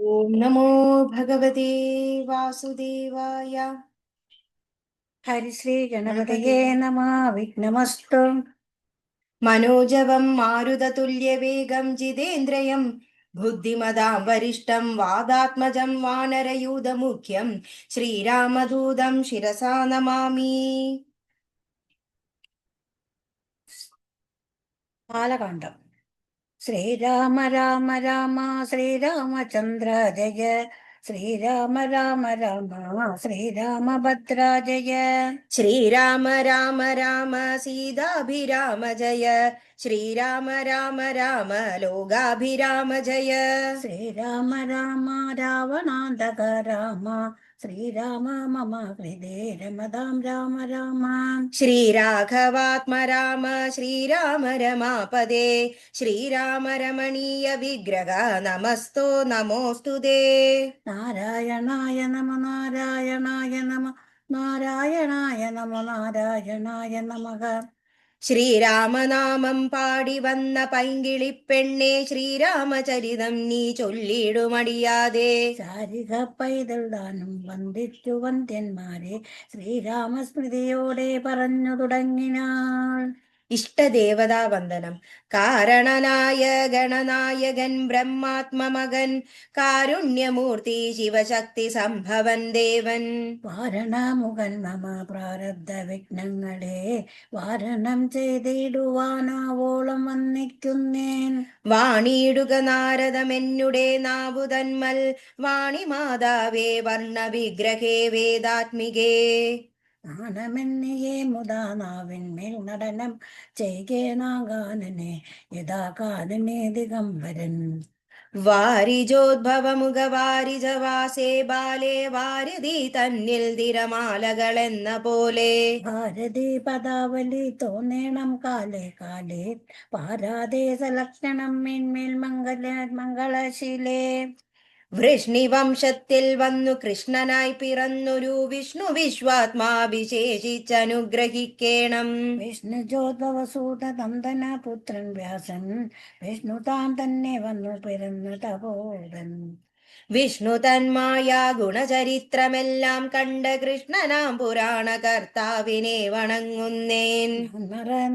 ഓം നമോ ഭഗവതേ വാസുദേവായ. ഹരിശ്രീ ഗണപതയേ നമ. വിഘ്നമസ്തു. മനോജവം മാരുതതുല്യവേഗം ജിതേന്ദ്രിയം ബുദ്ധിമതാം വരിഷ്ടം വാദാത്മജം വാനരയൂഥമുഖ്യം ശ്രീരാമദൂതം ശിരസാ നമാമി. ബാലകാണ്ഡം. ശ്രീരാമ രാമ രാമ ശ്രീരാമചന്ദ്ര ജയ. ശ്രീരാമ രാമ രാമ ശ്രീരാമഭദ്ര ജയ. ശ്രീരാമ രാമ രാമ സീതാഭിരാമ ജയ. ശ്രീരാമ രാമ രാമ ലോകാഭിരാമ ജയ. ശ്രീരാമ രാമ രാവണാന്തക രാമ ശ്രീരാമ മമ ഹൃദേ രമതാം രാമ രാമ. ശ്രീരാഘവാത്മ രാമ ശ്രീരാമ രമാപദേ. ശ്രീരാമ രമണീയ വിഗ്രഹ നമസ്തോ നമോസ്തുതേ. നാരായണായ നമ നാരായണായ നമ നാരായണായ നമ നാരായണായ നമഃ. ശ്രീരാമനാമം പാടി വന്ന പൈങ്കിളിപ്പെണ്ണെ ശ്രീരാമചരിതം നീ ചൊല്ലിടുമടിയാതെ. ശാരിക പൈതൽ ദാനം വന്ദിച്ചു വന്ദ്യന്മാരെ ശ്രീരാമസ്മൃതിയോടെ പറഞ്ഞു തുടങ്ങിനാൾ. ഇഷ്ടദേവതാ വന്ദനം. കാരണനായ ഗണനായകൻ ബ്രഹ്മാത്മമകൻ കാരുണ്യമൂർത്തി ശിവശക്തി സംഭവൻ ദേവൻ. വാരണമുഖൻ മമ പ്രാരബ്ധ വിഘ്നങ്ങളെ വാരണം ചെയ്തിടുവാനാവോളം വന്നിക്കുന്നേൻ. വാണിയിടുക നാരദമെന്നുടെ നാവുതന്മൽ വാണിമാതാവേ വർണ്ണ വിഗ്രഹേ വേദാത്മികേ. നാണമെന്നിയെ മുതാ നാവിന്മേൽ നടനം ചെയ്കേണാകാനനെ യഥാ കാനനെ ദിഗംബരൻ. വാരിജോദ്ഭവമുഖ വാരിജവാസേ ബാലേ വാരിധി തന്നിൽ തിരമാലകളെന്ന പോലെ. ഭാരതി പദാവലി തോന്നേണം കാലേ കാലേ പാരാതെ സലക്ഷണം മേന്മേൽ മംഗളശീലേ. വൃഷ്ണിവംശത്തിൽ വന്നു കൃഷ്ണനായി പിറന്നൊരു വിഷ്ണു വിശ്വാത്മാ വിശേഷിച്ചനുഗ്രഹിക്കേണം. വിഷ്ണുജോദ്ഭവസൂത നന്ദന പുത്രൻ വ്യാസൻ വിഷ്ണു താൻ തന്നെ വന്നു പിറന്നു തപോധൻ. വിഷ്ണു തന്മായ ഗുണചരിത്രമെല്ലാം കണ്ട കൃഷ്ണനാം പുരാണ കർത്താവിനെ വണങ്ങുന്നേൻ.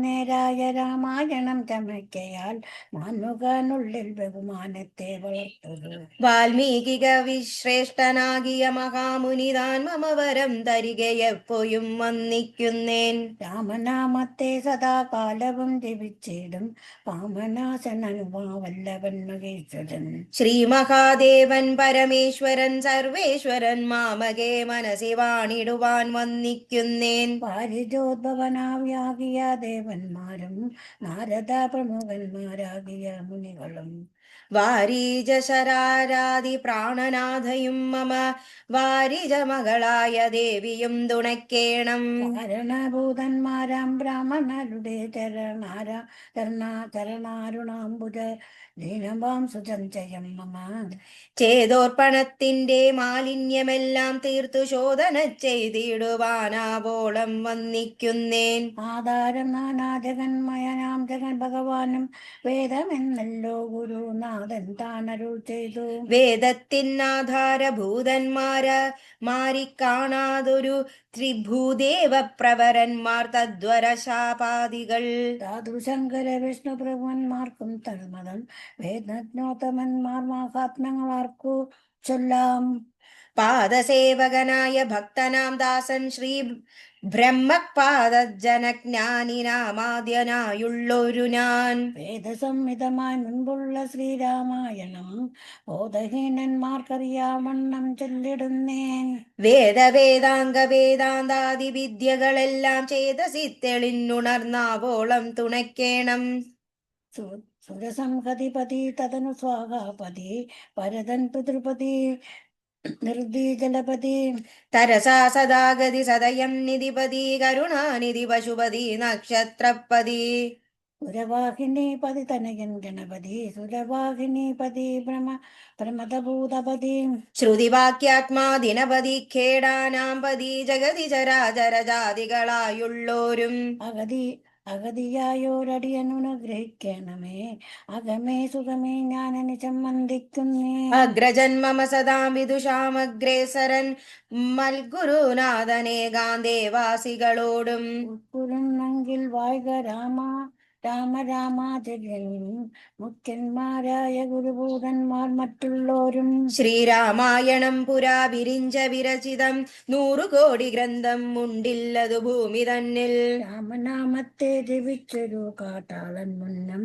നേരായ രാമായണം ചമയ്ക്കയാൽ മാനുകനുള്ളിൽ ബഹുമാനത്തെ വളർത്തത്. വാൽമീകിക വിശ്രേഷ്ഠനാകിയ മഹാമുനിതാൻ മമവരം തരികയെപ്പോഴും വന്നിക്കുന്നേൻ. രാമനാമത്തെ സദാകാലവും ജപിച്ചിടും വാമനാശനനുമാവല്ലവൻ മഹേശ്വരൻ. ശ്രീ മഹാദേവൻ പരമേശ്വരൻ സർവേശ്വരൻ മാമകെ മനസ്സി വാണിടുവാൻ വന്നിക്കുന്നേൻ. പാരിജോദ്ഭവനാവിയാകിയ ദേവന്മാരും നാരദ പ്രമുഖന്മാരാകിയ മുനികളും വാരീജശരാരാതി പ്രാണനാഥയും മമ വാരിജ മകളായ ദേവിയും തുണയ്ക്കേണം. കാരണഭൂതന്മാരാം ബ്രാഹ്മണരുടെ ചരണാരുണാംബുജ ദീനവാം സുചഞ്ചയം മമ. ചേതോർപ്പണത്തിന്റെ മാലിന്യമെല്ലാം തീർത്തു ശോധന ചെയ്തിടുവാനാവോളം വന്നിക്കുന്നേൻ. ആധാരം നാനാജഗന്മയനാം ജഗൻ ഭഗവാനും വേദമെന്നല്ലോ ഗുരുനാഥൻ താനരുൾ ചെയ്തു. വേദത്തിനാധാരഭൂതന്മാര മാറിക്കാണാതൊരു ത്രിഭൂദേവ പ്രവരന്മാർ തദ്വര ശാപാദികൾ. സാധു ശങ്കര വിഷ്ണു പ്രഭുവന്മാർക്കും തന്മതം വേദജ്ഞോത്തമന്മാർ മഹാത്മങ്ങളാർക്കു ചൊല്ലാം. പാദസേവകനായ ഭക്തനാം ദാസൻ ശ്രീ ബ്രഹ്മപാദജനജ്ഞാനിനാമാദ്യനായുള്ളൊരു ഞാൻ. വേദസംഹിതമായി മുൻപുള്ള ശ്രീരാമായണം ബോധഹീനന്മാർക്കറിയാവണ്ണം ചൊല്ലിടുന്നേൻ. വേദവേദാംഗ വേദാന്താദി വിദ്യകളെല്ലാം ചേതസി തെളിഞ്ഞുണർന്നാവോളം തുണയ്ക്കേണം. സുരസംഹതിപതി തദനു സ്വാഹാപതി ഭരതൻ പിതൃപതി നിർദ്ദീജലപതി തരസാ സദാഗതി സദയം നിധിപതി കരുണാനിധി പശുപതി നക്ഷത്രപതി. സുരവാഹിനി പതി തനയൻ ഗണപതി സുരവാഹിനി പതി പ്രമദഭൂതപതി. ശ്രുതിവാക്യാത്മാ ദിനപതി ഖേടാനാം പതി ജഗതി ചരാചര ജാതികളായുള്ളോരും. അഗതി അഗതിയായോരടിയനുഗ്രഹിക്കണമേ. അകമേ സുഖമേ ഞാൻ അനിശം വന്ദിക്കുന്നേ. അഗ്രജന്മമ സദാം വിദുഷാമഗ്രേസരൻ മൽഗുരുനാഥനേകാന്തേവാസികളോടും ഉൾക്കുരുന്നെങ്കിൽ വാഴ്ക രാമ രാമ രാമാചര്യൻ. മുഖ്യന്മാരായ ഗുരുഭൂതന്മാർ മറ്റുള്ളോരും ശ്രീരാമായണം പുരാ വിരിഞ്ച വിരചിതം 100 കോടി ഗ്രന്ഥം ഉണ്ടില്ലതു ഭൂമി തന്നിൽ. രാമനാമത്തെ ജപിച്ചൊരു കാട്ടാളൻ മുന്നം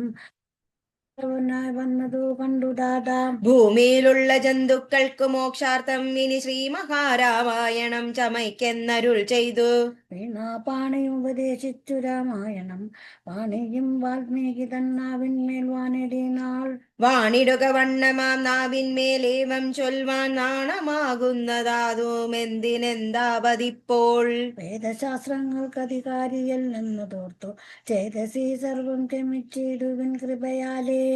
വന്നതു കണ്ടു ദാദാ. ഭൂമിയിലുള്ള ജന്തുക്കൾക്ക് മോക്ഷാർത്ഥം ഇനി ശ്രീ മഹാരാമായണം ചമയ്ക്കെന്നരുൾ ചെയ്തു. വീണാപാണിയും ഉപദേശിച്ചു രാമായണം. വാണിയും വാൽമീകി തന്നാവിന്മേൽ വാണിടിനാൾ. വാണിടുക വണ്ണമാം നാവിന്മേലേവം ചൊൽവാൻ നാണമാകുന്നതാതുമെന്തിനെന്താപതിപ്പോൾ. വേദശാസ്ത്രങ്ങൾക്ക് അധികാരിയല്ലെന്ന് തോർത്തു ചേതസി സർവം ക്ഷമിച്ചിടുവിൻ കൃപയാലേ.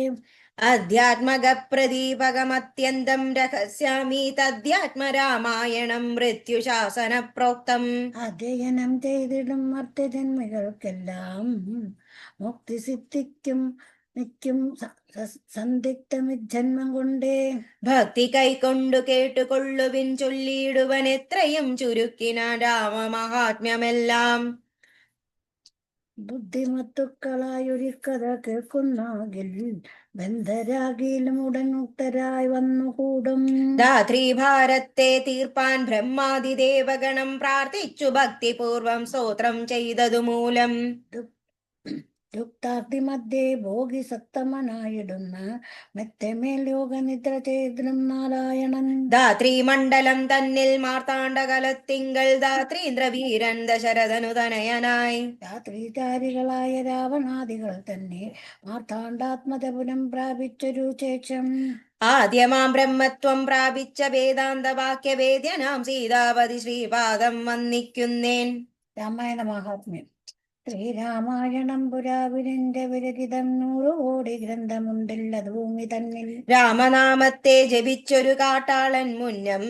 അധ്യാത്മക പ്രദീപകമത്യന്തം രഹസ്യാമി തദ്ധ്യാത്മരാമായണം മൃത്യുശാസന പ്രോക്തം. അധ്യയനം ചെയ്തിടും മർത്യജന്മികൾക്കെല്ലാം മുക്തി സിദ്ധിക്കും നിത്യം സന്ദിഗ്ധമിജന്മം കൊണ്ടേ. ഭക്തി കൈക്കൊണ്ടു കേട്ടുകൊള്ളുവിൻ ചൊല്ലിയിടുവൻ എത്രയും ചുരുക്കിന രാമമഹാത്മ്യമെല്ലാം. ബുദ്ധിമത്തുക്കളായൊരു കഥ കേൾക്കുന്നാകിൽ ബന്ധരാകിലും ഉടൻ മുക്തരായി വന്നുകൂടും. ധാത്രീഭാരത്തെ തീർപ്പാൻ ബ്രഹ്മാതിദേവഗണം പ്രാർത്ഥിച്ചു ഭക്തിപൂർവം സ്തോത്രം ചെയ്തതു മൂലം. യുക്താഗ്നി മധ്യേ ഭോഗി സത്തമനായിടുന്ന മെത്തമേൽ യോഗനിദ്ര ചെയ്തിടും നാരായണൻ. ധാത്രീമണ്ഡലം തന്നിൽ മാർത്താണ്ഡകലത്തിങ്കൽ ധാത്രീന്ദ്രവീരൻ ദശരഥനു തനയനായി. രാത്രിചാരികളായ രാവണാദികൾ തന്നെ മാർത്താണ്ഡാത്മജപുരം പ്രാപിച്ചൊരു ശേഷം ആദ്യമാം ബ്രഹ്മത്വം പ്രാപിച്ച വേദാന്ത വാക്യവേദ്യനാം സീതാപതി ശ്രീപാദം വന്ദിക്കുന്നേൻ. രാമായണ മഹാത്മ്യം. ശ്രീരാമായണം പുരാവിരന്റെ വിരചിതം 100 കോടി ഗ്രന്ഥമുണ്ടല്ലത് ഭൂമി തന്നിൽ. രാമനാമത്തെ ജപിച്ചൊരു കാട്ടാളൻ മുന്നം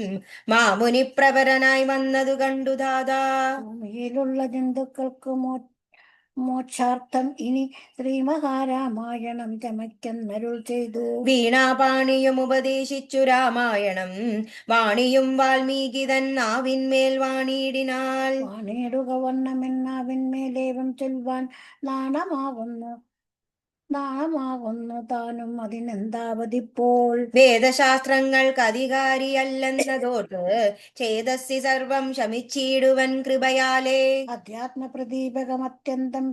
മാമുനിപ്രവരനായി വന്നതു കണ്ടു ദാദാ. ഭൂമിയിലുള്ള ജന്തുക്കൾക്ക് മോക്ഷാർത്ഥം ഇനി ശ്രീ മഹാരാമായണം ചമയ്ക്കെന്നരുൾ ചെയ്തു. വീണാപാണിയും ഉപദേശിച്ചു രാമായണം വാണിയും വാൽമീകി തൻ നാവിന്മേൽ വാണിയിടിനാൾ. വാണിയിടുക വണ്ണമെന്നാവിന്മേലേവം ചൊൽവാൻ നാണമാകുന്നു താനും അതിനെന്താവതിപ്പോൾ. വേദശാസ്ത്രങ്ങൾക്ക് അധികാരിയല്ലെന്നതോർത്ത് ചേതസ്സി സർവം ശമിച്ചിടുവൻ കൃപയാലേ. അധ്യാത്മ പ്രദീപകമത്യന്തം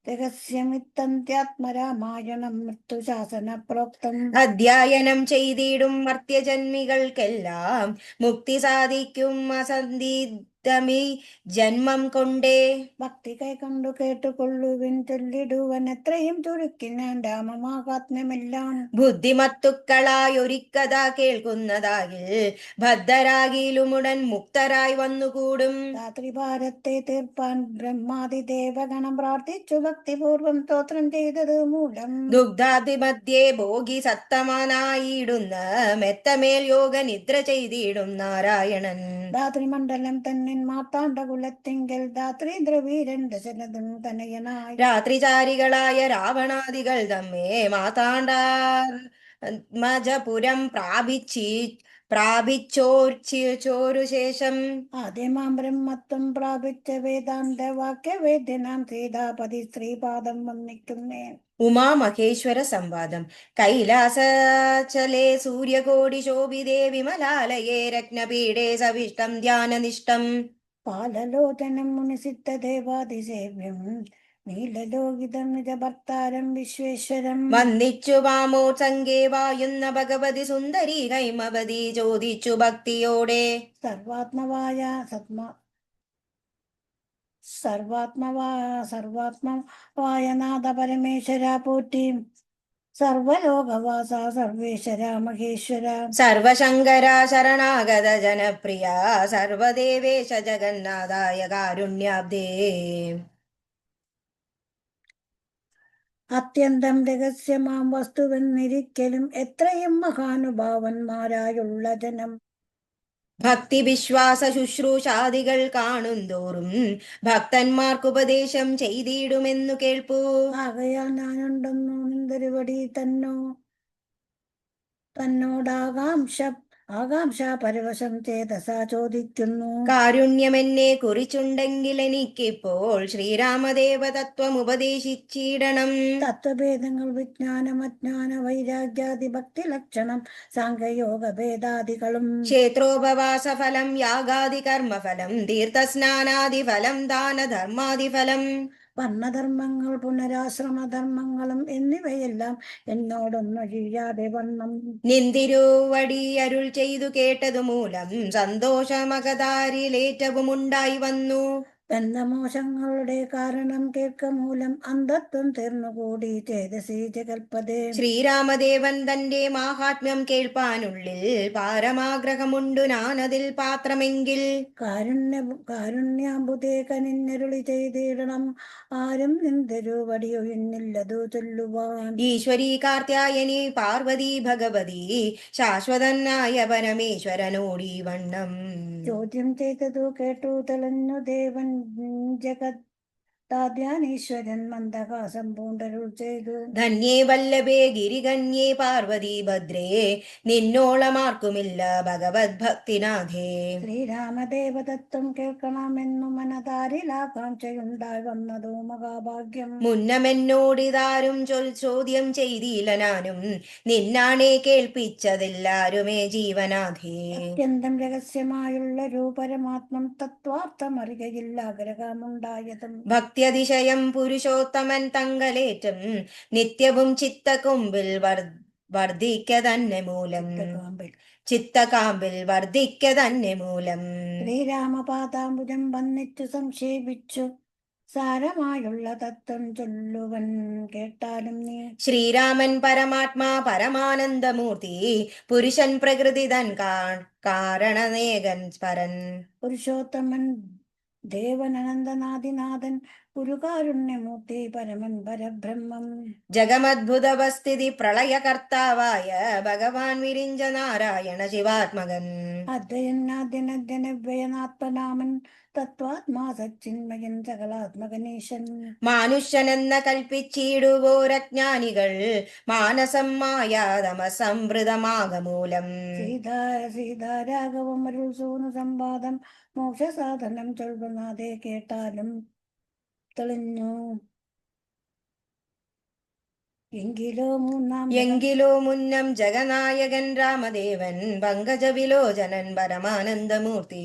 രഹസ്യമിത്തന്ത്യാത്മരാമായണം മൃത്യുശാസന പ്രോക്തം. അധ്യയനം ചെയ്തിടും മർത്യജന്മികൾക്കെല്ലാം മുക്തി സാധിക്കും അസന്ദിഗ്ധമി ജന്മം കൊണ്ടേ. ഭക്തി കൈകൊണ്ടു കേട്ടുകൊള്ളുവിൻ ചൊല്ലിടുവൻ എത്രയും ചുരുക്കിനാൻ രാമമാഹാത്മ്യമെല്ലാം. ബുദ്ധിമത്തുക്കളായൊരിക്കഥ കേൾക്കുന്നതാകിൽ ഭദ്രരാകിലുമുടൻ മുക്തരായി വന്നുകൂടും. രാത്രിഭാരത്തെ തീർപ്പാൻ ബ്രഹ്മാതിദേവഗണം പ്രാർത്ഥിച്ചു ഭക്തിപൂർവം സ്തോത്രം ചെയ്തത് മൂലം. ദുഗ്ധാതിമധ്യേ ഭോഗി സത്തമനായിടുന്ന മെത്തമേൽ യോഗ നിദ്ര ചെയ്തിടും നാരായണൻ. ധാത്രിമണ്ഡലം തന്നെ മാർത്താണ്ഡകുലത്തിങ്കൽ ധാത്രീന്ദ്രവീരൻ ദശരഥൻ തനയനായി. രാത്രിചാരികളായ രാവണാദികൾ തമ്മേ മാതാണ്ഡമജപുരം പ്രാപിച്ചോരു ശേഷം ആദ്യമാം ബ്രഹ്മത്വം പ്രാപിച്ച വേദാന്ത വാക്യവേദ്യനാം സീതാപതി ശ്രീപാദം വന്ദിക്കുന്നേ. ഉമാമഹേശ്വര സംവാദം. കൈലാസചലേ സൂര്യകോടി ശോഭിതേ വിമലാലയേ രത്നപീഠേ സവിഷ്ടം ധ്യാനനിഷ്ടം. പാലലോചനം മുനിസിദ്ധദേവാതിസേവ്യം നീലലോകിതം നിജഭർത്താരം വിശ്വേശ്വരം. വന്ദിച്ചു വാമോത്സംഗേ വായുന്ന ഭഗവതി സുന്ദരി ഹൈമവതി ചോദിച്ചു ഭക്തിയോടെ. സർവാത്മവായ നാഥ പരമേശ്വര പോറ്റി. സർവലോകവാസ സർവേശ്വര മഹേശ്വര. സർവശങ്കര ശരണാഗത ജനപ്രിയ സർവദേവേശ ജഗന്നാഥായ കാരുണ്യാബ്ദേ. അത്യന്തം രഹസ്യമാം വസ്തുവെന്നിരിക്കലും എത്രയും മഹാനുഭാവന്മാരായുള്ള ജനം ഭക്തി വിശ്വാസ ശുശ്രൂഷാദികൾ കാണുന്തോറും ഭക്തന്മാർക്കുപദേശം ചെയ്തിടുമെന്നു കേൾപ്പൂ. ആകയാൽ ഞാനുണ്ടെന്നു നിന്തൊരുപടി തന്നോടാകാംക്ഷ പരവശം ചേതസാ ചോദിക്കുന്നു. കാരുണ്യമെന്നെ കുറിച്ചുണ്ടെങ്കിൽ എനിക്കിപ്പോൾ ശ്രീരാമദേവ തത്വം ഉപദേശിച്ചിടണം. തത്വഭേദങ്ങൾ വിജ്ഞാനം അജ്ഞാന വൈരാഗ്യാദി ഭക്തി ലക്ഷണം സാംഖ്യയോഗ ഭേദാദികളും ക്ഷേത്രോപവാസ ഫലം യാഗാദി കർമ്മഫലം തീർത്ഥസ്നാനാദി ഫലം ദാനധർമാദി ഫലം വർണ്ണധർമ്മങ്ങൾ പുനരാശ്രമധർമ്മങ്ങളും എന്നിവയെല്ലാം എന്നോടൊന്നൊഴിയാതെ വണ്ണം നിന്തിരുവടി അരുൾ ചെയ്തു കേട്ടതു മൂലം സന്തോഷമകതാരിലേറ്റവും ഉണ്ടായി വന്നു. ബന്ധമോശങ്ങളുടെ കാരണം കേൾക്ക മൂലം അന്ധത്വം തീർന്നുകൂടി ചേതസി ജഗൽപദേ. ശ്രീരാമദേവൻ തന്റെ മാഹാത്മ്യം കേൾപ്പാനുള്ളിൽ പാരമാഗ്രഹമുണ്ടു ഞാനതിൽ പാത്രമെങ്കിൽ കാരുണ്യാമ്പുതേ കനിഞ്ഞരുളി ചെയ്തിടണം ആരും നിന്തൊരുവടിയൊഴിഞ്ഞില്ലതു ചൊല്ലുവാൻ. ഈശ്വരി കാർത്യായനി പാർവതി ഭഗവതി ശാശ്വതനായ പരമേശ്വരനോടീ വണ്ണം ചോദ്യം ചെയ്തതു കേട്ടു തെളിഞ്ഞു ദേവൻ ജഗത്താദ്യാനീശ്വരൻ മന്ദഹാസം പൂണ്ടരുൾ ചെയ്തു. ധന്യേ വല്ലഭേ ഗിരികന്യേ പാർവതി ഭദ്രേ നിന്നോളമാർക്കുമില്ല ഭഗവത് ഭക്തിനാഥേ. ശ്രീരാമദേവതത്വം കേൾക്കണമെന്നു മനതാരിലാകാംക്ഷയുണ്ടായി വന്നതോ മഹാഭാഗ്യം. മുന്നമെന്നോടിതാരും ചോദ്യം ചെയ്തില്ല ഞാനും നിന്നാണേ കേൾപ്പിച്ചതെല്ലാരുമേ ജീവനാഥേ. അത്യന്തം രഹസ്യമായുള്ളൊരു പരമാത്മം തത്വാർത്ഥമറികയില്ല ആഗ്രഹമുണ്ടായതും. ഭക്തിയതിശയം പുരുഷോത്തമൻ തങ്കലേറ്റം നിത്യവും ചിത്തകൊമ്പിൽ വർദ്ധിക്ക തന്നെ മൂലം ചിത്തകാമ്പിൽ വർദ്ധിക്ക തന്നെ മൂലം ശ്രീരാമപാദാംബുജം വന്നിച്ചു സംക്ഷേപിച്ചു സാരമായുള്ള തത്വം ചൊല്ലുവൻ കേട്ടാലും നീ. ശ്രീരാമൻ പരമാത്മാ പരമാനന്ദമൂർത്തി പുരുഷൻ പ്രകൃതിതൻ കാരണനേകൻ പരൻ പുരുഷോത്തമൻ ദേവൻ അനന്തനാദിനാഥൻ ഗുരുകാരുണ്യമൂർത്തി പരമൻ പരബ്രഹ്മം. ജഗമദ്ഭുതവസ്ഥിതി പ്രളയകർത്താവായ ഭഗവാൻ വിരിഞ്ച നാരായണ ശിവാത്മകൻ അദ്വയനാദ്യനദ്യനവ്യയനാത്മനാമൻ തത്വാത്മാ സച്ചിന്മയൻ സകലാത്മകനീശൻ. മാനുഷ്യനെന്ന കൽപ്പിച്ചിടുവോരജ്ഞാനികൾ മാനസം മായാതമസംവൃതമാകമൂലം സീതാരാഘവം അരുൾ സൂനു സംവാദം മോക്ഷസാധനം ചൊൽവനാതെ കേട്ടാലും തെളിഞ്ഞു. എങ്കിലോ മുന്നം ജഗനായകൻ രാമദേവൻ പങ്കജവിലോചനൻ പരമാനന്ദമൂർത്തി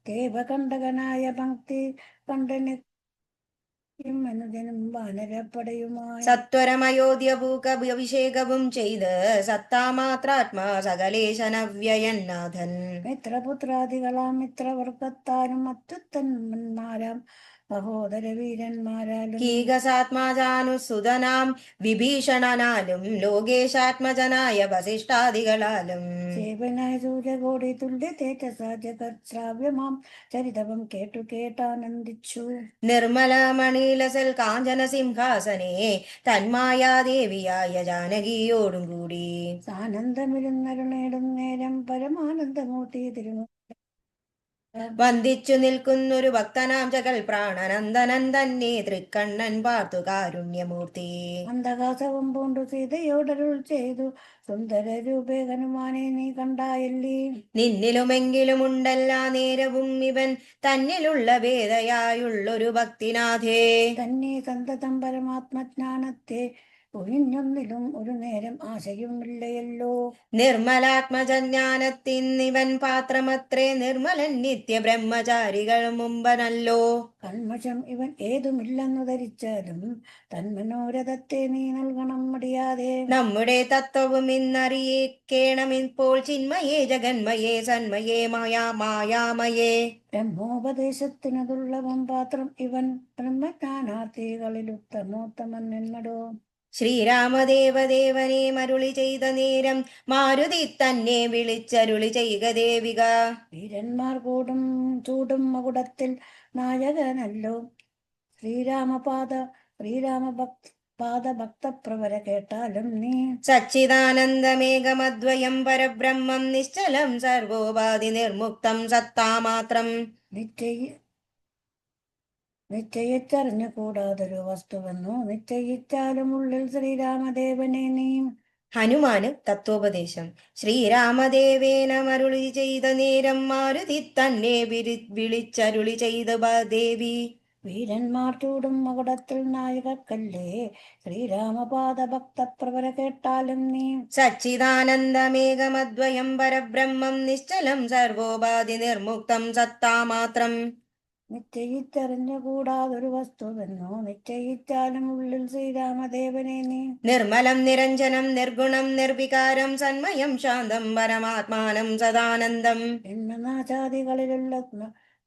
ദേവകണ്ഠകനായ ഭക്തി കണ്ഠന് വാനരപ്പടയുമായി സത്വരമയോധ്യഭൂകഭിഷേകവും ചെയ്ത് സത്താമാത്രാത്മാ സകലേശനവ്യയന്നാഥൻ മിത്രപുത്രാദികളാം മിത്രവർഗത്താലും അത്യുത്തന്മാരാം സഹോദര വീരന്മാരാലും കീകസാത്മാജാനുസുതനാം വിഭീഷണനാലും ലോകേശാത്മജനായ വസിഷ്ഠാദികളാലും സേവനായ സൂര്യകോടി തുല്യ തേജസാ ജഗത്ശ്രാവ്യമാം ചരിതവും കേട്ടാനന്ദിച്ചു. നിർമ്മലമണിലസൽ കാഞ്ചന സിംഹാസനെ തന്മായാദേവിയായ ജാനകിയോടും കൂടി ആനന്ദമിരുന്നരുളേടും നേരം പരമാനന്ദമൂർത്തി തിരുമു വന്ദിച്ചു നിൽക്കുന്നൊരു ഭക്തനാം ജഗൽ പ്രാണനന്ദനൻ തന്നെ തൃക്കണ്ണൻ പാർത്തു കാരുണ്യമൂർത്തി അന്ധകാസവും പൂണ്ടു സീതയോടരുൾ ചെയ്തു സുന്ദര രൂപേ ഹനുമാനെ നീ കണ്ടായല്ലേ. നിന്നിലുമെങ്കിലും ഉണ്ടല്ലാ നേരവും ഇവൻ തന്നിലുള്ള ഭേദയായുള്ളൊരു ഭക്തിനാഥേ. തന്നെ സന്തതം പരമാത്മജ്ഞാനത്തെ ഒഴിഞ്ഞൊന്നിലും ഒരു നേരം ആശയുമില്ലയല്ലോ. നിർമ്മലാത്മജ്ഞാനത്തിന്നിവൻ പാത്രമത്രേ നിർമ്മലൻ നിത്യ ബ്രഹ്മചാരികൾ മുമ്പനല്ലോ. കന്മഷം ഇവൻ ഏതുമില്ലെന്നു ധരിച്ചാലും തന്മനോരഥത്തെ നീ നൽകണം മടിയാതെ. നമ്മുടെ തത്വവും ഇന്നറിയിക്കേണമിപ്പോൾ ചിന്മയേ ജഗന്മയേ സന്മയേ മായാമയേ. ബ്രഹ്മോപദേശത്തിനു ദുർലഭം പാത്രം ഇവൻ ബ്രഹ്മജ്ഞാനാർത്ഥികളിൽ ഉത്തമോത്തമൻ എന്നടോ. ശ്രീരാമദേവദേവനെ മരുളി ചെയ്ത നേരം മാരുതി തന്നെ വിളിച്ചരുളി ചെയ്യുക ദേവിക. വീരന്മാർ ചൂടും മകുടത്തിൽ നായകനല്ലോ ശ്രീരാമഭക്ത പാദഭക്തപ്രവര കേട്ടാലും നീ. സച്ചിദാനന്ദമേകമദ്വയം പരബ്രഹ്മം നിശ്ചലം സർവോപാധി നിർമുക്തം സത്താമാത്രം. നിശ്ചയിച്ചറിഞ്ഞു കൂടാതൊരു വസ്തുവെന്നു നിശ്ചയിച്ചാലും ഉള്ളിൽ ശ്രീരാമദേവനെ നീ. ഹനുമാന് തത്വോപദേശം. ശ്രീരാമദേവേന മരുളി ചെയ്ത നേരം മാരുതി തന്നെ വിളിച്ചരുളി ചെയ്ത ദേവി. വീരന്മാർ ചൂടും മകുടത്തിൽ നായകക്കല്ലേ ശ്രീരാമപാദഭക്തപ്രവര കേട്ടാലും നീ. സച്ചിദാനന്ദമേകമദ്വയം പരബ്രഹ്മം നിശ്ചലം സർവോപാധി നിർമുക്തം സത്താമാത്രം. നിശ്ചയിച്ചറിഞ്ഞു കൂടാതൊരു വസ്തുവെന്നു നിശ്ചയിച്ചാലും ഉള്ളിൽ ശ്രീരാമദേവനെ നീ. നിർമ്മലം നിരഞ്ജനം നിർഗുണം നിർവികാരം സന്മയം ശാന്തം പരമാത്മാനം സദാനന്ദം.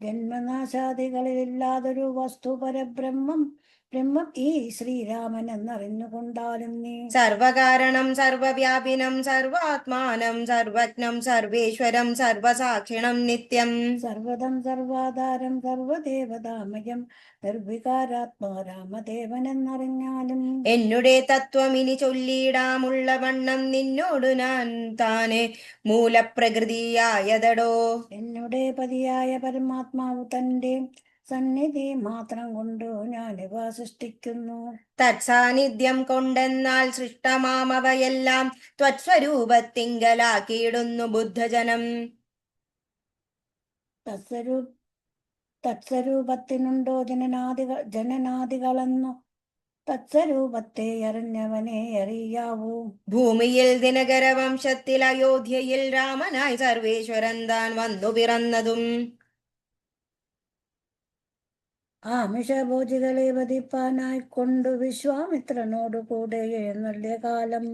ജന്മനാശാദികളിലില്ലാതൊരു വസ്തു പരബ്രഹ്മം ഈ ശ്രീരാമൻ എന്നറിഞ്ഞുകൊണ്ടാലും നീ. സർവകാരണം സർവവ്യാപിനം സർവാത്മാനം സർവജ്ഞം സർവേശ്വരം സർവസാക്ഷിണം നിത്യം. സർവദം സർവാധാരം സർവദേവതാമയം നിർവികാരാത്മാ രാമദേവൻ എന്നറിഞ്ഞാലും. എന്നുടെ തത്വം ഇനി ചൊല്ലിടാമുള്ള വണ്ണം നിന്നോടു ഞാൻ താനെ മൂലപ്രകൃതിയായതടോ. എന്നുടെ പതിയായ പരമാത്മാവ് തന്റെ സന്നിധി മാത്രം കൊണ്ടു ഞാനിവ സൃഷ്ടിക്കുന്നു. തത്സാന്നിധ്യം കൊണ്ടെന്നാൽ സൃഷ്ടമാമവയെല്ലാം ത്വത്സ്വരൂപത്തിങ്കലാക്കിയിടുന്നു ബുദ്ധജനം. തത്സ്വരൂപത്തിനുണ്ടോ ജനനാദികളെന്നു തത്സ്വരൂപത്തെ അറിഞ്ഞവനെ അറിയാവൂ. ഭൂമിയിൽ ദിനകര വംശത്തിൽ അയോധ്യയിൽ രാമനായി സർവേശ്വരൻ താൻ വന്നു പിറന്നതും. ആമിഷഭോജികളെ വധിപ്പാനായിക്കൊണ്ടു വിശ്വാമിത്രനോടു കൂടെ എഴുന്നള്ളിയ കാലം.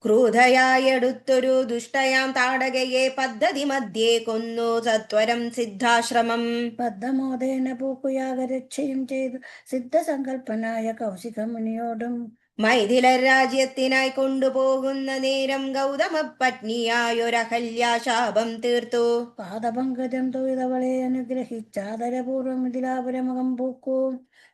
ക്രൂധയായെടുത്തൊരു ദുഷ്ടയാം താടകയെ പദ്ധതി മധ്യേ കൊന്നു സത്വരം സിദ്ധാശ്രമം. ബദ്ധമോദേന പൂക്കുയാഗരക്ഷയും ചെയ്തു സിദ്ധസങ്കൽപ്പനായ കൗശികമുനിയോടും. മൈഥില രാജ്യത്തിനായി കൊണ്ടുപോകുന്ന നേരം ഗൗതമ പത്നിയായൊരഹല്യാശാപം തീർത്തു. പാദപങ്കജം തൊഴുതവളെ അനുഗ്രഹിച്ചാദരപൂർവം മിഥിലാപുരമുഖം പൂക്കൂ.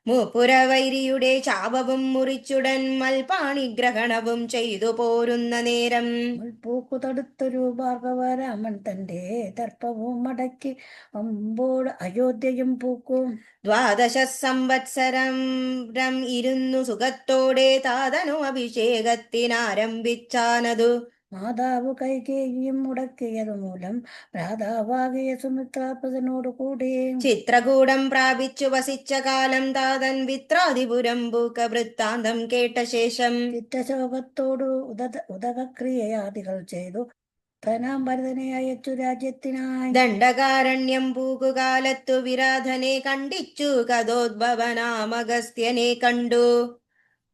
മൂപ്പുരവൈരിയുടെ ശാപവും മുറിച്ചുടൻ മൽപാണിഗ്രഹണവും ചെയ്തു പോരുന്ന നേരം. മുൾപൂക്കു തടുത്തൊരു ഭാർഗവരാമൻ തന്റെ ദർപ്പവും മടക്കി അമ്പോട് അയോധ്യയും പൂക്കും. 12 സംവത്സരം ഇരുന്നു സുഖത്തോടെ താതനു അഭിഷേകത്തിനാരംഭിച്ചാനതു. മാതാവ് കൈകേയിയും മുടക്കിയതു മൂലം ഭ്രാതാവാകിയ സുമിത്രാപദനോടു കൂടി ചിത്രകൂടം പ്രാപിച്ചു വസിച്ച കാലം താതൻ വിത്രാതിപുരം പൂക്ക വൃത്താന്തം കേട്ട ശേഷം ചിത്തശോകത്തോടു ഉദകക്രിയയാദികൾ ചെയ്തു ധനാം ഭരതനെ അയച്ചു രാജ്യത്തിനായി. ദണ്ഡകാരണ്യം പൂക്കുകാലത്തു വിരാധനെ കണ്ടിച്ചു കഥോദ്ഭവനാമഗസ്ത്യനെ കണ്ടു.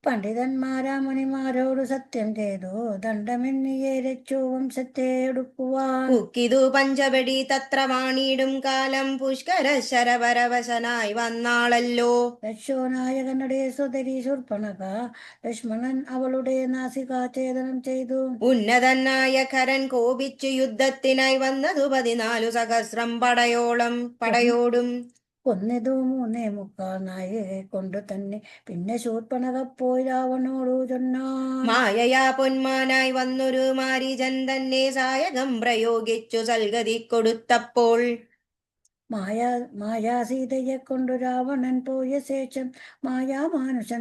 പണ്ഡിതന്മാരാ മുനിമാരോട് സത്യം ചെയ്തു ദണ്ഡമെന്നിയെ രച്ചു വംശത്തെ എടുക്കുവാൻ. കുക്കിതു പഞ്ചപടി തത്ര വാണിയിടും കാലം പുഷ്കര ശരപരവശനായി വന്നാളല്ലോ. ദശോനായകനുടെ സുതരി ശൂർപ്പണക ലക്ഷ്മണൻ അവളുടെ നാസികാഛേദനം ചെയ്തു. ഉന്നതനായ ഖരൻ കോപിച്ചു യുദ്ധത്തിനായി വന്നതു 14 സഹസ്രം പടയോടും. കൊന്നിതു 3.25 നായകെ കൊണ്ടു തന്നെ. പിന്നെ ശൂർപ്പണക പോയി രാവണോടു ചൊന്നാൻ. മായയാ പൊന്മാനായി വന്നൊരു മാരീജൻ തന്നെ സായകം പ്രയോഗിച്ചു സൽഗതി കൊടുത്തപ്പോൾ. മായാസീതയെ കൊണ്ടു രാവണൻ പോയ ശേഷം മായാമാനുഷൻ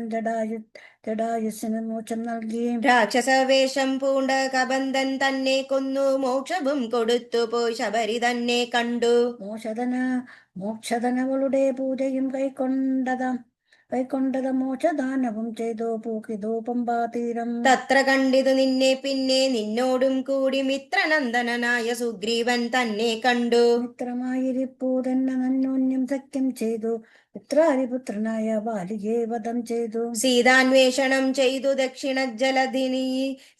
ജടായുസിന് മോക്ഷം നൽകി. രാക്ഷസവേഷം പൂണ്ട കബന്ധൻ തന്നെ കൊന്നു മോക്ഷവും കൊടുത്തു പോയി ശബരി തന്നെ കണ്ടു. മോക്ഷധനവളുടെ പൂജയും കൈക്കൊണ്ടത മോക്ഷദാനവും ചെയ്തു പൂക്കിതു പമ്പാതീരം. തത്ര കണ്ടിതു നിന്നെ പിന്നെ നിന്നോടും കൂടി മിത്രനന്ദനായ സുഗ്രീവൻ തന്നെ കണ്ടു. മിത്രമായിരിപ്പൂ തന്നെ നന്നോന്യം സഖ്യം ചെയ്തു മിത്രാരിപുത്രനായ ബാലിയെ വധം ചെയ്തു. സീതാന്വേഷണം ചെയ്തു ദക്ഷിണ ജലധിനി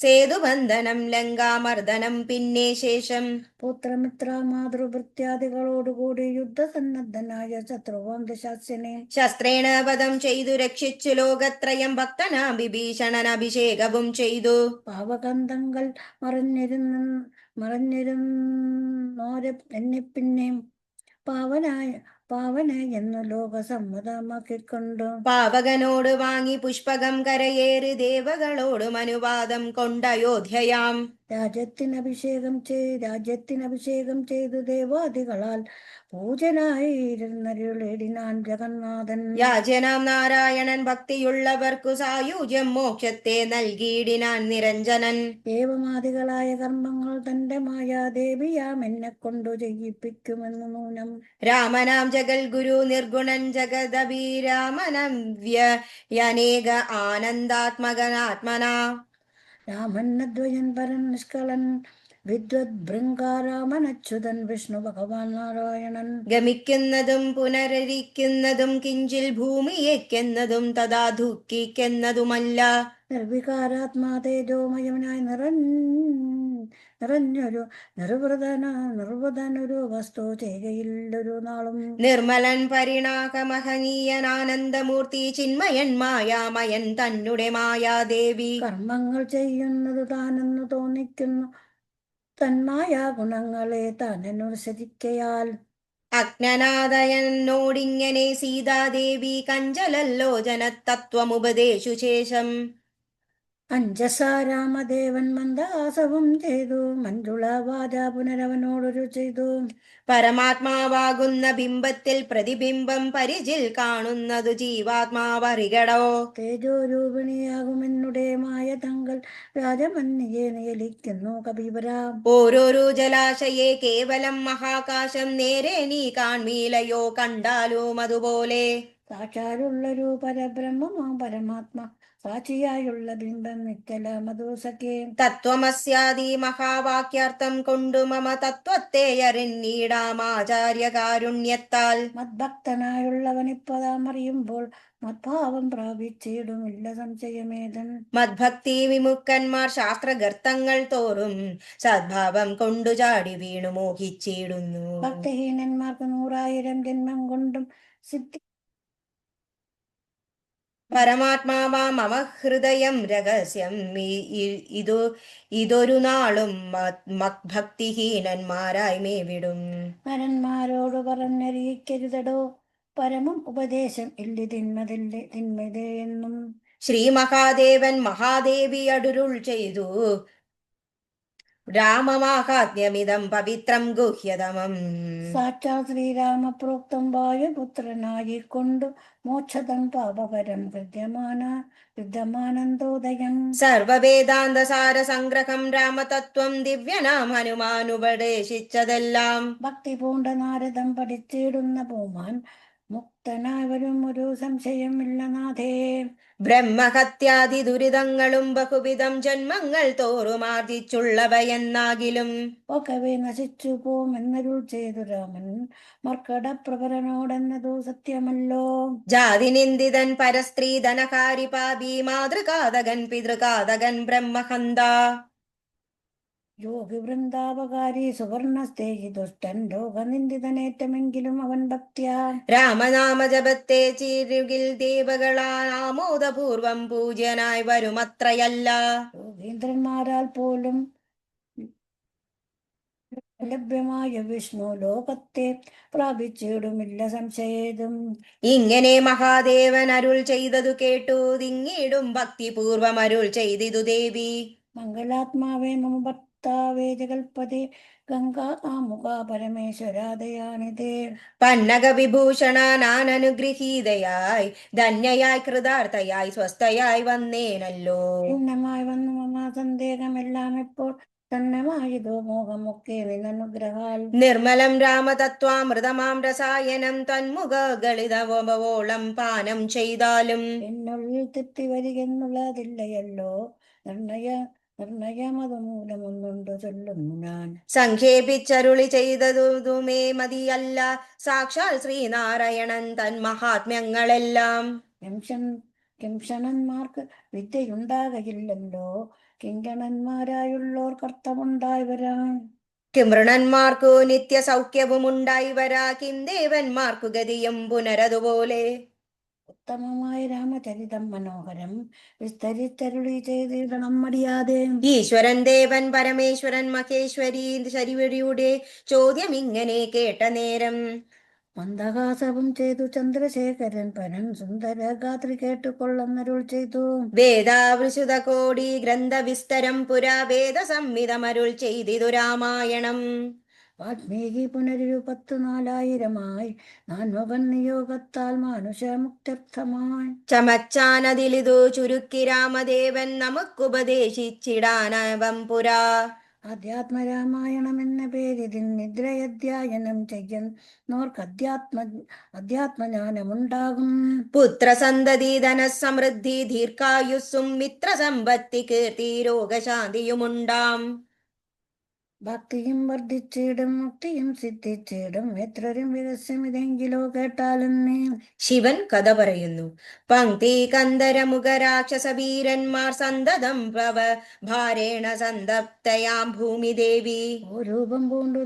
സേതുബന്ധനം ലങ്കാമർദ്ദനം പിന്നെ ശേഷം. പുത്രമിത്ര മാതൃഭൃത്യാദികളോടുകൂടി യുദ്ധസന്നദ്ധനായ ശത്രുവാം ദശാസ്യനെ ശസ്ത്രേണ വധം ചെയ്തു രക്ഷിച്ചു ലോകത്രയം ഭക്തനാം വിഭീഷണൻ അഭിഷേകവും ചെയ്തു. പാവകന്ധങ്ങൾ മറഞ്ഞിരുന്നോരെ എന്നെ പിന്നെ പാവന എന്നു ലോകസമ്മതമാക്കിക്കൊണ്ടു പാവകനോട് വാങ്ങി പുഷ്പകം കരയേറി ദേവകളോടും അനുവാദം കൊണ്ടയോധ്യയാം രാജ്യത്തിനഭിഷേകം ചെയ്തു ദേവാദികളാൽ പൂജനായിരുന്നരുളിടിനാൻ ജഗന്നാഥൻ. യാചനാം നാരായണൻ ഭക്തിയുള്ളവർക്കു സായുജ്യം മോക്ഷത്തെ നൽകിയിടിനാൻ നിരഞ്ജനൻ. ദേവമാദികളായ കർമ്മങ്ങൾ തന്റെ മായാദേവിയാം എന്നെ കൊണ്ടു ചെയ്യിപ്പിക്കുമെന്ന് നൂനം. രാമനാം ജഗൽ ഗുരു നിർഗുണൻ ജഗദഭിരാമനം വ്യനേക ആനന്ദാത്മകനാത്മനാ. രാമൻ അദ്വയൻ പരൻ നിഷ്കളൻ വിദ്വത് ഭൃംഗാരാമനച്യുതൻ വിഷ്ണു ഭഗവാൻ നാരായണൻ. ഗമിക്കുന്നതും പുനരരിക്കുന്നതും കിഞ്ചിൽ ഭൂമിയേക്കെന്നതും തഥാ ദുഃഖിക്കുന്നതുമല്ല. നിർവികാരാത്മാ തേജോമയനായി നിറഞ്ഞൊരു നിർവൃതനൊരു വസ്തു ചെയ്കയില്ലൊരു നാളും. നിർമ്മലൻ പരിണാമഹനീയൻ ആനന്ദമൂർത്തി ചിന്മയൻ മായാമയൻ തന്നെ മായാദേവി. കർമ്മങ്ങൾ ചെയ്യുന്നത് താനെന്ന് തോന്നിക്കുന്നു തന്മായ ഗുണങ്ങളെ താനനുസരിക്കയാൽ. അജ്ഞനാദയനോടിങ്ങനെ സീതാദേവി കഞ്ചലല്ലോചന തത്വമുപദേശു ശേഷം അഞ്ജസാരാമദേവൻ മന്ദാസവും ചെയ്തു മഞ്ജുള വാച പുനരവനോടൊരു ചെയ്തു. പരമാത്മാവാകുന്ന ബിംബത്തിൽ പ്രതിബിംബം പരിചിൽ കാണുന്നതു ജീവാത്മാവറികടോ. തേജോരൂപിണിയാകുമെന്നുടെ മായ തങ്ങൾ രാജമന്യെ നിയലിക്കുന്നു കപിവര. ഓരോരോ ജലാശയെ കേവലം മഹാകാശം നേരെ നീ കാൺമീലയോ കണ്ടാലും അതുപോലെ. സാക്ഷാലുള്ളൊരു പരബ്രഹ്മമാ പരമാത്മാ സാക്ഷിയായുള്ള ബിംബം നിറ്റല മധുസഖേ. തത്വമസ്യാദി മഹാവാക്യാർത്ഥം കൊണ്ടു മമ തത്വത്തെ അറിഞ്ഞിടാമാചാര്യകാരുണ്യത്താൽ. മദ്ഭക്തനായുള്ളവനിപ്പതാം അറിയുമ്പോൾ മദ്ഭാവം പ്രാപിച്ചിടുമില്ല സംശയമേതൻ. മദ്ഭക്തി വിമുക്തന്മാർ ശാസ്ത്രഗർത്തങ്ങൾ തോറും സദ്ഭാവം കൊണ്ടു ചാടി വീണു മോഹിച്ചിടുന്നു. ഭക്തഹീനന്മാർക്ക് 100,000 ജന്മം കൊണ്ടും സിദ്ധി. പരമാത്മാവാ മമ ഹൃദയം രഹസ്യം ഇതൊരു നാളും ഭക്തിഹീനന്മാരായി മേവിടും. പരന്മാരോട് പറഞ്ഞറിയിക്കരുതടോ പരമം ഉപദേശം തിന്മതേ എന്നും. ശ്രീ മഹാദേവൻ മഹാദേവി അടുരുൾ ചെയ്തു രാമമാഹാത്മ്യമിതം പവിത്രം ഗുഹ്യതമം. സാക്ഷാൽ ശ്രീരാമപ്രോക്തം വായുപുത്രനായിക്കൊണ്ടു മോക്ഷതം പാപകരം വിദ്യമാനന്ദോദയം. സർവവേദാന്ത സാര സംഗ്രഹം രാമതത്വം ദിവ്യനാം ഹനുമാനുപദേശിച്ചതെല്ലാം. ഭക്തി പൂണ്ട നാരദം പഠിച്ചിടുന്ന പൂമാൻ മുക്തനായി വരും ഒരു സംശയമില്ല നാഥേ. ബ്രഹ്മഹത്യാദി ദുരിതങ്ങളും ബഹുവിധം ജന്മങ്ങൾ തോറുമാർജിച്ചുള്ളവയെന്നാകിലും ഒക്കവേ നശിച്ചു പോമെന്നരുൾ ചെയ്തു രാമൻ മർക്കടപ്രഭരനോടെന്നതു സത്യമല്ലോ. ജാതിനിന്ദിതൻ പരസ്ത്രീ ധനകാരി പാപി മാതൃകാതകൻ പിതൃകാതകൻ ബ്രഹ്മഹന്ത. യോഗി വൃന്ദാപകാരി സുവർണസ്തേഹി ദുഷ്ടൻ ലോകനിന്ദിതനേറ്റമെങ്കിലും അവൻ ഭക്ത്യാ. രാമനാമ ജപത്തെ ചിരുകിൽ ദേവകളാൽ ആമോദപൂർവം പൂജ്യനായി വരുമത്രയല്ല. യോഗീന്ദ്രന്മാരാൽ പോലും ലഭ്യമായ വിഷ്ണു ലോകത്തെ പ്രാപിച്ചിടുമില്ല സംശയേതും. ഇങ്ങനെ മഹാദേവൻ അരുൾ ചെയ്തതു കേട്ടു തിങ്ങിടും ഭക്തിപൂർവം അരുൾ ചെയ്തിതു ദേവി. മംഗളാത്മാവേ മമ ഭർത്താവേ ജഗൽപതി ഗംഗാ കാമുക പരമേശ്വരാദയാനിതേ. പന്നക വിഭൂഷണ നാനനുഗ്രഹീതയായി ധന്യയായി കൃതാർത്ഥയായി സ്വസ്ഥയായി വന്നേനല്ലോ. ഭിന്നമായി വന്നു മമ സന്ദേഹമെല്ലാം ഇപ്പോൾ തന്നമായതോ മോഹമൊക്കെ നിന്നനുഗ്രഹാൽ. നിർമ്മലം രാമതത്വാമൃതമാം രസായനം തന്മുഖകളിതവോളം പാനം ചെയ്താലും എന്നുള്ളിൽ തെറ്റി വരികെന്നുള്ളതില്ലയല്ലോ നിർണയമതു മൂലമൊന്നുണ്ടു ചൊല്ലുന്നു ഞാൻ. സംക്ഷേപിച്ചരുളി ചെയ്തതുമേ മതിയല്ല സാക്ഷാൽ ശ്രീനാരായണൻ തൻ മഹാത്മ്യങ്ങളെല്ലാം. കിംഷണന്മാർക്ക് വിദ്യയുണ്ടാകയില്ലല്ലോ കിങ്കണന്മാരായുള്ളോർ കർത്തമുണ്ടായി വരാൻ. കിമൃണന്മാർക്കു നിത്യ സൗഖ്യവും ഉണ്ടായി വരാ കിം ദേവന്മാർക്കു ഗതിയും പുനരതുപോലെ. ഉത്തമമായ രാമചരിതം മനോഹരം വിസ്തരിച്ചരുളി ചെയ്തിടണം മടിയാതെ. ഈശ്വരൻ ദേവൻ പരമേശ്വരൻ മഹേശ്വരി ശരിവരിയുടെ ചോദ്യം ഇങ്ങനെ കേട്ട നേരം മന്ദഹാസവും ചെയ്തു ചന്ദ്രശേഖരൻ പരൻ സുന്ദര ഗാത്രി കേട്ടുകൊള്ളുന്നരുൾ ചെയ്തു. വേദാവൃശുത കോടി ഗ്രന്ഥവിസ്തരം പുരാ വേദ സംഹിതമരുൾ ചെയ്തിതു രാമായണം. വാൽമീകി പുനരൊരു 10,000 നാൻമുഖൻ നിയോഗത്താൽ മാനുഷമുക്ത്യർത്ഥമായി ചമച്ചാനതിലിതു ചുരുക്കി രാമദേവൻ നമുക്കുപദേശിച്ചിടാനവം പുരാ. അധ്യാത്മരാമായണം എന്ന പേരിതിൽ നിദ്രയധ്യായനം ചെയ്യുന്നോർക്ക് അധ്യാത്മജ്ഞാനമുണ്ടാകും. പുത്രസന്തതി ധനസമൃദ്ധി ദീർഘായുസ്സും മിത്രസമ്പത്തി കീർത്തി രോഗശാന്തിയുമുണ്ടാം. ഭക്തിയും വർദ്ധിച്ചിടും മുക്തിയും സിദ്ധിച്ചിടും എത്രയും രഹസ്യമിതെങ്കിലോ കേട്ടാലെന്നേ. ശിവൻ കഥ പറയുന്നു. പങ്ക്തി കന്ദരമുഖ രാക്ഷസവീരന്മാർ സന്തതം ഭാരേണ സന്തപ്തയാം ഭൂമിദേവി. ഓ രൂപം പൂണ്ടു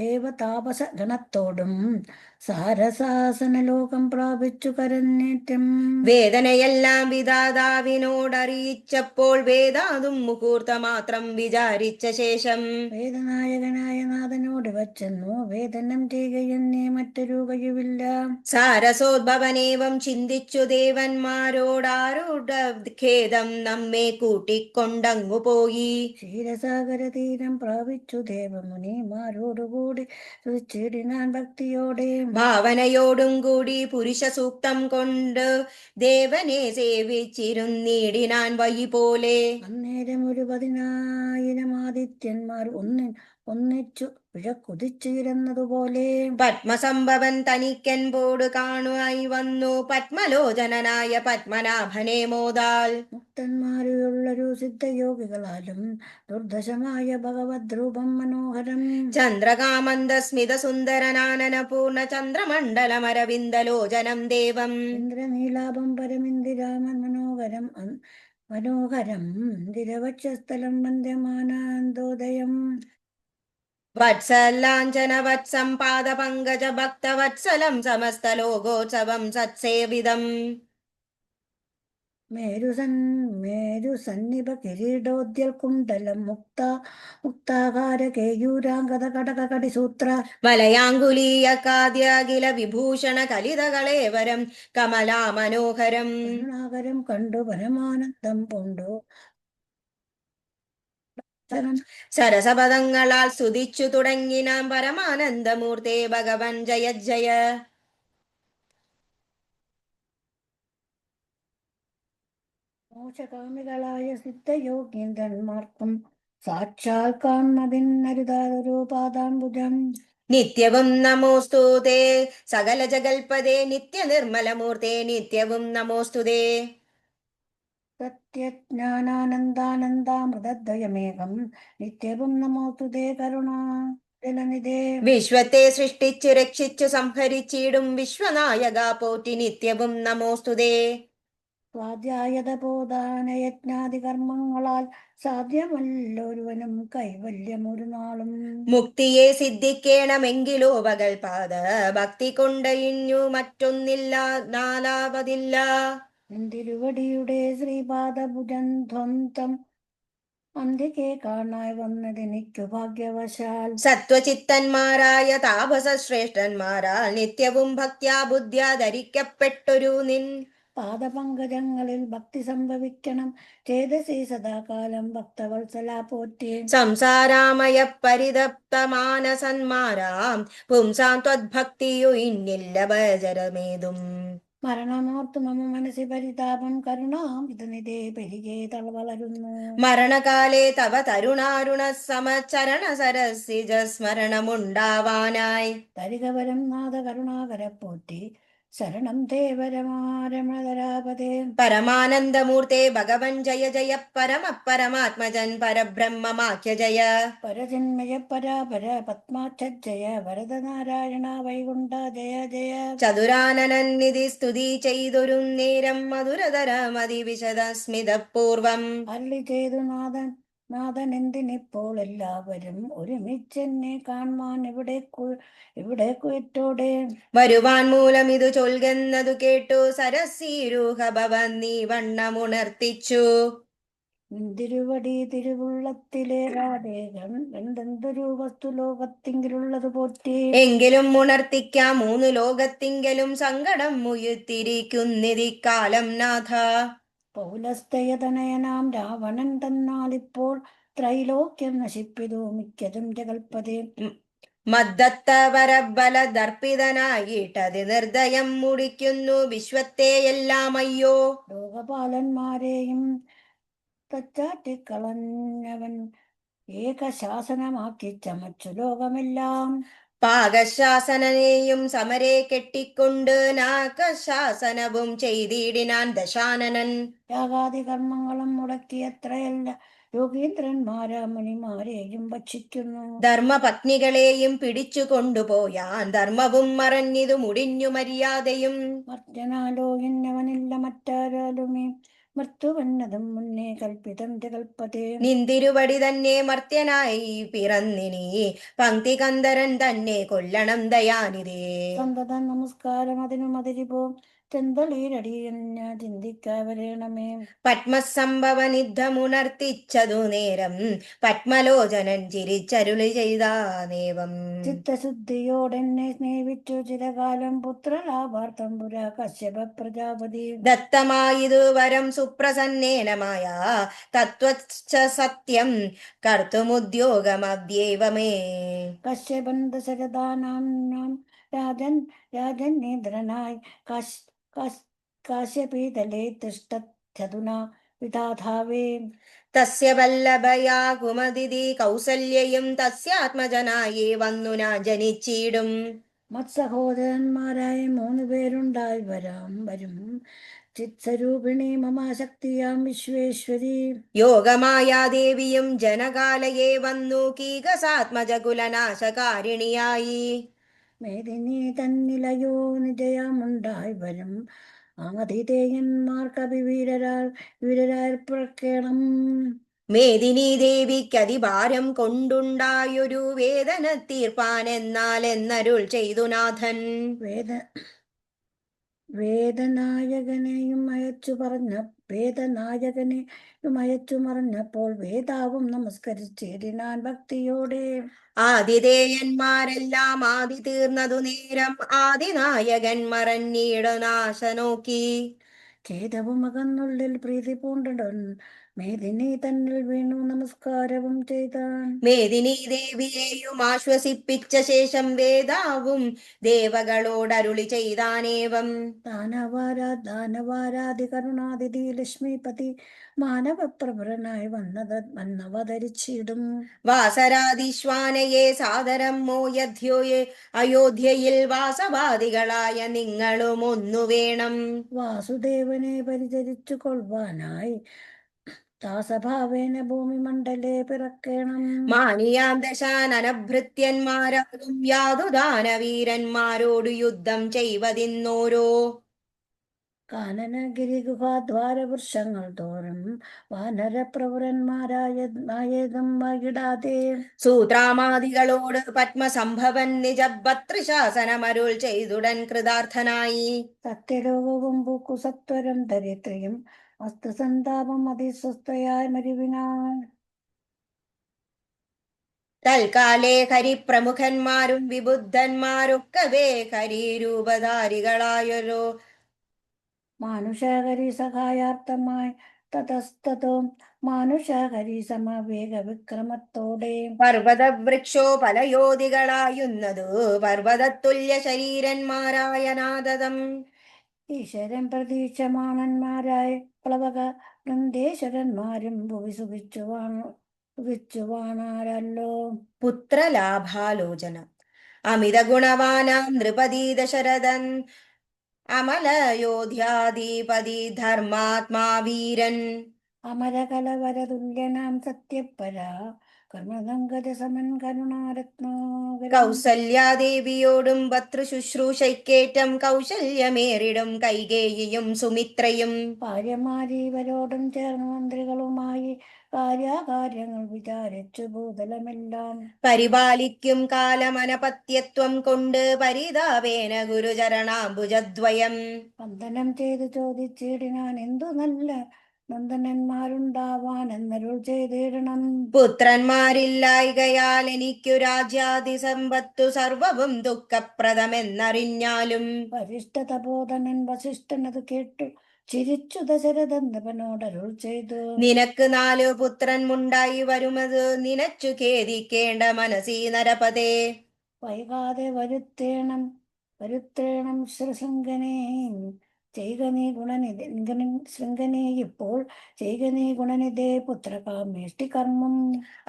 ദേവതാപസഗണത്തോടും സാരസാസന ലോകം പ്രാപിച്ചു കരന്നേറ്റം. വേദനയെല്ലാം വിധാതാവിനോടറിയിച്ചപ്പോൾ വേദാതും മുഹൂർത്തമാത്രം വിചാരിച്ച ശേഷം വേദനായകനായ നാഥനോട് വച്ചെന്നു വേദനം ചെയ്യുകയെന്നേ മറ്റൊരു കഴിവില്ല. സാരസോദ്ഭവനേവം ചിന്തിച്ചു ദേവന്മാരോടാരുടെ ഖേദം നമ്മെ കൂട്ടിക്കൊണ്ടങ്ങു പോയി. ക്ഷീരസാഗര തീരം പ്രാപിച്ചു ദേവമുനിമാരോടുകൂടി സ്തുതിച്ചിടിനാൻ ഭക്തിയോടെ. ഭാവനയോടും കൂടി പുരുഷ സൂക്തം കൊണ്ട് ദേവനെ സേവിച്ചിരുന്നിടിനാൻ വഴി പോലെ. അന്നേരം ഒരു 10,000 ആദിത്യന്മാർ ഒന്നിച്ചു കുതിച്ചിരുന്നതുപോലെ. പത്മസംഭവൻ തനിക്കെൻപോട് കാണുവായി വന്നു പത്മലോചനനായ പത്മനാഭനെ മോദാൽ. മുക്തന്മാരുള്ളൊരു സിദ്ധയോഗികളാലും ദുർദശമായ ഭഗവത് രൂപം മനോഹരം. ചന്ദ്രകാമന്ദ സ്മിത സുന്ദരനാനന പൂർണ്ണ ചന്ദ്രമണ്ഡലമരവിന്ദലോചനം ദേവം. ഇന്ദ്രനീലാഭം പരമിന്ദിരാമൻ മനോഹരം ദിരവക്ഷസ്ഥലം വന്ദ്യമാനാന്തോദയം. വത്സലാഞ്ചന വത്സം പാദപങ്കജ ഭക്തവത്സലം സമസ്തലോകോത്സവം സത്സേവിതം. മേരുസന്നിഭ കിരീടോദ്യൽ കുണ്ടലം മുക്താകാര കേയൂരാംഗത കടക കടിസൂത്ര വലയാങ്കുലീയ കാദ്യാഖില വിഭൂഷണ കലിതകളേവരം കമലാ മനോഹരം. കരുണാകരം കണ്ടു പരമാനന്ദം പൂണ്ടു സരസപദങ്ങളാൽ സ്തുതിച്ചു തുടങ്ങിനാം പരമാനന്ദമൂർത്തേ ഭഗവൻ ജയ ജയ. മോശകാമികളായ സിദ്ധയോഗീന്ദ്രന്മാർക്കും സാക്ഷാൽ കാൺമതിന്നരുതാതൊരു പാദാംബുജം. നിത്യവും നമോസ്തുതേ സകല ജഗൽപദേ നിത്യ നിർമ്മലമൂർത്തേ നിത്യവും നമോസ്തുതേ. സത്യജ്ഞാനാനന്ദാനന്ദാമൃതദ്വയമേകം നിത്യവും നമോസ്തുതേ കരുണാജലനിധേ. വിശ്വത്തെ സൃഷ്ടിച്ചു രക്ഷിച്ചു സംഹരിച്ചിടും വിശ്വനായക പോറ്റി നിത്യവും നമോസ്തുതേ. സ്വാധ്യായത ബോധാനയജ്ഞാതി കർമ്മങ്ങളാൽ സാധ്യമല്ലൊരുവനും കൈവല്യമൊരു നാളും. മുക്തിയെ സിദ്ധിക്കണമെങ്കിലോ പകൽപാദ ഭക്തി കൊണ്ടയിഞ്ഞു മറ്റൊന്നില്ല നാലാവതില്ല. തിരുവടിയുടെ ശ്രീപാദഭുജം ധ്വന്തം അന്തികെ കാണായി വന്നതെനിക്കു ഭാഗ്യവശാൽ. സത്വചിത്തന്മാരായ താപസ ശ്രേഷ്ഠന്മാരാൽ നിത്യവും ഭക്ത്യാ ബുദ്ധ്യാ ധരിക്കപ്പെട്ടൊരു നിൻ പാദപങ്കജങ്ങളിൽ ഭക്തി സംഭവിക്കണം ചേതസി സദാകാലം ഭക്തവത്സല പോറ്റി. സംസാരാമയ പരിതപ്ത മാനസന്മാരാം പുംസാം ത്വദ്ഭക്തിയു ഇന്നില്ല ഭജരമേതും. മരണമോർത്തു മമ മനസ്സി പരിതാപം കരുണാമിതനിധേ പെരികെ തളവളരുന്നു. മരണകാലേ തവ തരുണാരുണ സമചരണ സരസിജ സ്മരണമുണ്ടാവാനായി തരികവരം നാഥ കരുണാകര പോറ്റി ശരണം ദേവരമാരമണധരാപതേ. പരമാനന്ദമൂർത്തേ ഭഗവൻ ജയ ജയ പരമ പരമാത്മജൻ പരബ്രഹ്മമാഖ്യ ജയ. പരജന്മയ പരാപര പത്മാക്ഷജയ വരദനാരായണ വൈകുണ്ഠ ജയ ജയ. ചതുരാനനന്നിധി സ്തുതി ചെയ്തൊരു നേരം മധുരതരമതി വിശദ സ്മിതപൂർവം അരുളി ചെയ്തു നാഥൻ എന്തിനിപ്പോൾ എല്ലാവരും ഒരുമിച്ചെന്നെ കാണുവാൻ ഇവിടെ കുറ്റോടെ വരുവാൻ മൂലം ഇതു ചൊൽകുന്നതു കേട്ടു സരസീരൂഹ ഭവൻ നീ വണ്ണമുണർത്തിച്ചു. തിരുവടി തിരുവുള്ളത്തിലേറാതെ എന്തെന്തൊരു വസ്തു ലോകത്തിങ്കിലുള്ളത് പോറ്റി. എങ്കിലും ഉണർത്തിക്കാം മൂന്നു ലോകത്തിങ്കലും സങ്കടം മുയുത്തിരിക്കുന്നിരിക്കാലം നാഥ. പൗലസ്തയതനയനാം രാവണൻ തന്നാലിപ്പോൾ ത്രൈലോക്യം നശിപ്പിതു മിക്കതും ജഗൽപതി. മദ്ദത്ത പരബല ദർപ്പിതനായിട്ടതി നിർദ്ദയം മുടിക്കുന്നു വിശ്വത്തെയെല്ലാം അയ്യോ. ലോകപാലന്മാരെയും തച്ചാറ്റിക്കളഞ്ഞവൻ ഏകശാസനമാക്കി ചമച്ചു ലോകമെല്ലാം. പാകശാസനനെയും സമരെ കെട്ടിക്കൊണ്ട് നാഗശാസനവും ചെയ്തിടിനാൻ ദശാനനൻ. യാഗാദി കർമ്മങ്ങളും മുടക്കിയത്രയല്ല യോഗീന്ദ്രന്മാരാ മുനിമാരെയും ഭക്ഷിക്കുന്നു. ധർമ്മപത്നികളെയും പിടിച്ചു കൊണ്ടുപോയാൻ ധർമ്മവും മറഞ്ഞിതു മുടിഞ്ഞു മര്യാദയും. മർദ്ദനാലോ എന്നവനില്ല മറ്റാരാലുമേ മൃത്യുവന്നതും മുന്നേ കൽപ്പിതം ജഗൽപതേ. നിന്തിരുവടി തന്നെ മർത്യനായി പിറന്നിനി പങ്ക്തി കന്ദരൻ തന്നെ കൊല്ലണം ദയാനിതേ. സന്തത നമസ്കാരം അതിനു മതിരിപോ ചെന്തളീരടിയഞ്ഞ ചിന്തിക്കാവരേണമേ. പത്മസംഭവനിദ്ധമുണർത്തിച്ചതു നേരം പത്മലോചനൻ ചിരിച്ചരുളി ചെയ്താനേവം. ചിത്തശുദ്ധിയോടെന്നെ സ്നേഹിച്ചു ചിരകാലം പുത്രലാഭാർത്ഥം പുരാ കശ്യപ പ്രജാപതി. ദത്തമായിതു വരം സുപ്രസന്നേനമായ തത്വച്ച സത്യം കർത്തുമുദ്യോഗമദ്യേവ മേ. കശ്യപൻ ദശരഥാനാം രാജനേന്ദ്രനായി കാശ്യപീതലേ തിഷ്ടധുനാ വിധാതാവേ. തസ്യ വല്ലഭയാ കുമതിഥി കൗസല്യയും തസ്യാത്മജനായി വന്നു ഞാൻ ജനിച്ചിടും. മത്സഹോദരന്മാരായ 3 പേരുണ്ടായി വരും ചിത്സ്വരൂപിണി മമാശക്തിയാം വിശ്വേശ്വരി. യോഗമായാദേവിയും ജനകാലയെ വന്നു കീകസാത്മജകുലനാശകാരിണിയായി. മേദിനി തന്നിലയോ നിജയമുണ്ടായി വരും വീരരാൽ പുറക്കേണം. മേദിനി ദേവിക്കതിഭാരം കൊണ്ടുണ്ടായൊരു വേദന തീർപ്പാൻ എന്നാൽ എന്നരുൾ ചെയ്തു നാഥൻ. വേദനായകനെയും അയച്ചു പറഞ്ഞപ്പോൾ വേദാവും നമസ്കരിച്ചിടിനാൻ ഭക്തിയോടെ. ആതിഥേയന്മാരെല്ലാം ആദി തീർന്നതു നേരം ആദിനായകൻ മറഞ്ഞിടനാശ നോക്കി. ഖേദവും അകന്നുള്ളിൽ പ്രീതി പൂണ്ടിടൻ മേദിനി തന്നിൽ വീണു നമസ്കാരവും ചെയ്താൻ. മേദിനി ദേവിയെയും ആശ്വസിപ്പിച്ച ശേഷം വേദാവും ദേവകളോടരുളി ചെയ്താനേവം. ദാനവാരാധി കരുണാതിഥി ലക്ഷ്മിപതി മാനവപ്രഭുരനായി വന്നവതരിച്ചിടും. വാസരാതിശ്വാനയെ സാദരം മോയധ്യോയെ അയോധ്യയിൽ വാസവാദികളായ നിങ്ങളും ഒന്നു വേണം. വാസുദേവനെ പരിചരിച്ചു കൊള്ളുവാനായി ദാസഭാവേന ഭൂമിമണ്ഡലേ പിറക്കേണം. മാനിയാം ദശാനനഭൃത്യന്മാരാകും യാതുദാനവീരന്മാരോടു യുദ്ധം ചെയ്വതിന്നോരോ. കാനനഗിരിഗുഹാദ്വാരവൃക്ഷങ്ങൾ തോറും വാനരപ്രവരന്മാരായതും വൈകിടാതെ. സൂത്രാമാദികളോട് പത്മസംഭവൻ നിജഭത്രിശാസനമരുൾ ചെയ്തുടൻ കൃതാർത്ഥനായി. സത്യലോകവും പൂക്കു സത്വരം ദരിദ്രയും വസ്തുസന്താപം അതിസ്വസ്ഥയായി മരുവിനാൻ. തൽക്കാലേ ഹരിപ്രമുഖന്മാരും വിബുദ്ധന്മാരൊക്കവേ ഹരിരൂപധാരികളായൊരു മാനുഷഹരി സഹായാർത്ഥമായി തതസ്തോ മാനുഷഹരി സമവേഗ വിക്രമത്തോടെ. പർവ്വതവൃക്ഷോപലയോധികളായുന്നതു പർവ്വതത്തുല്യ ശരീരന്മാരായ നാദതം. ഈശ്വരൻ പ്രതീക്ഷമാണന്മാരായ പ്ലവക വൃന്ദേശ്വരന്മാരും ഭുവി സുഖിച്ചുവാണാരല്ലോ. പുത്രലാഭാലോചന അമിത ഗുണവാനാം നൃപതി ദശരഥൻ അമലയോധ്യാധിപതി ധർമാത്മാ വീരൻ. അമരകലവരതുല്യനാം സത്യപരാ കർമ്മസംഗത സമൻ കരുണാരത്നാകരൻ. കൗസല്യാദേവിയോടും ഭർതൃശുശ്രൂഷയ്ക്കേറ്റം കൗശല്യമേറിടും കൈകേയിയും സുമിത്രയും. ഭാര്യമാരിവരോടും ചേർന്ന് മന്ത്രികളുമായി കാര്യങ്ങൾ വിചാരിച്ചു ഭൂതലമെല്ലാം. പരിപാലിക്കും കാലമനപത്യത്വം കൊണ്ട് പരിതാപേന ഗുരുചരണാംബുജദ്വയം. വന്ദനം ചെയ്തു ചോദിച്ചിടിനാൻ എന്തു നല്ല നന്ദനന്മാരുണ്ടാവാൻ എന്നരുൾ ചെയ്തിടണം. പുത്രന്മാരില്ലായികയാൽ എനിക്കു രാജ്യാദി സമ്പത്തു സർവവും ദുഃഖപ്രദമെന്നറിഞ്ഞാലും വരിഷ്ഠ തപോധനൻ വസിഷ്ഠനത് കേട്ടു ചിരിച്ചു ദശരഥൻ നൃപനോടരുൾ ചെയ്തു. നിനക്ക് 4 പുത്രന്മുണ്ടായി വരുമത് നിനച്ചു ഖേദിക്കേണ്ട മനസീ നരപതേ. വൈകാതെ വരുത്തേണം ശൃംഗനേ ചെയ്യുക നീ ഗുണനിധി ശൃംഗനേ ഇപ്പോൾ ചെയ്യുക നീ ഗുണനിധേ പുത്രകാമേഷ്ടി കർമ്മം.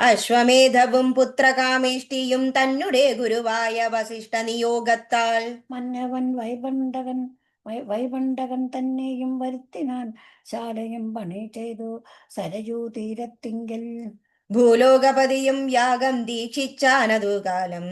അശ്വമേധവും പുത്രകാമേഷ്ടിയും തന്നെ ഗുരുവായ വസിഷ്ഠ നിയോഗത്താൽ മന്നവൻ വൈബണ്ടകൻ തന്നെയും വരുത്തിനാൻ ശാലയും പണി ചെയ്തു സരയൂ തീരത്തിങ്കൽ. ഭൂലോകപതിയും യാഗം ദീക്ഷിച്ചാനതു കാലം.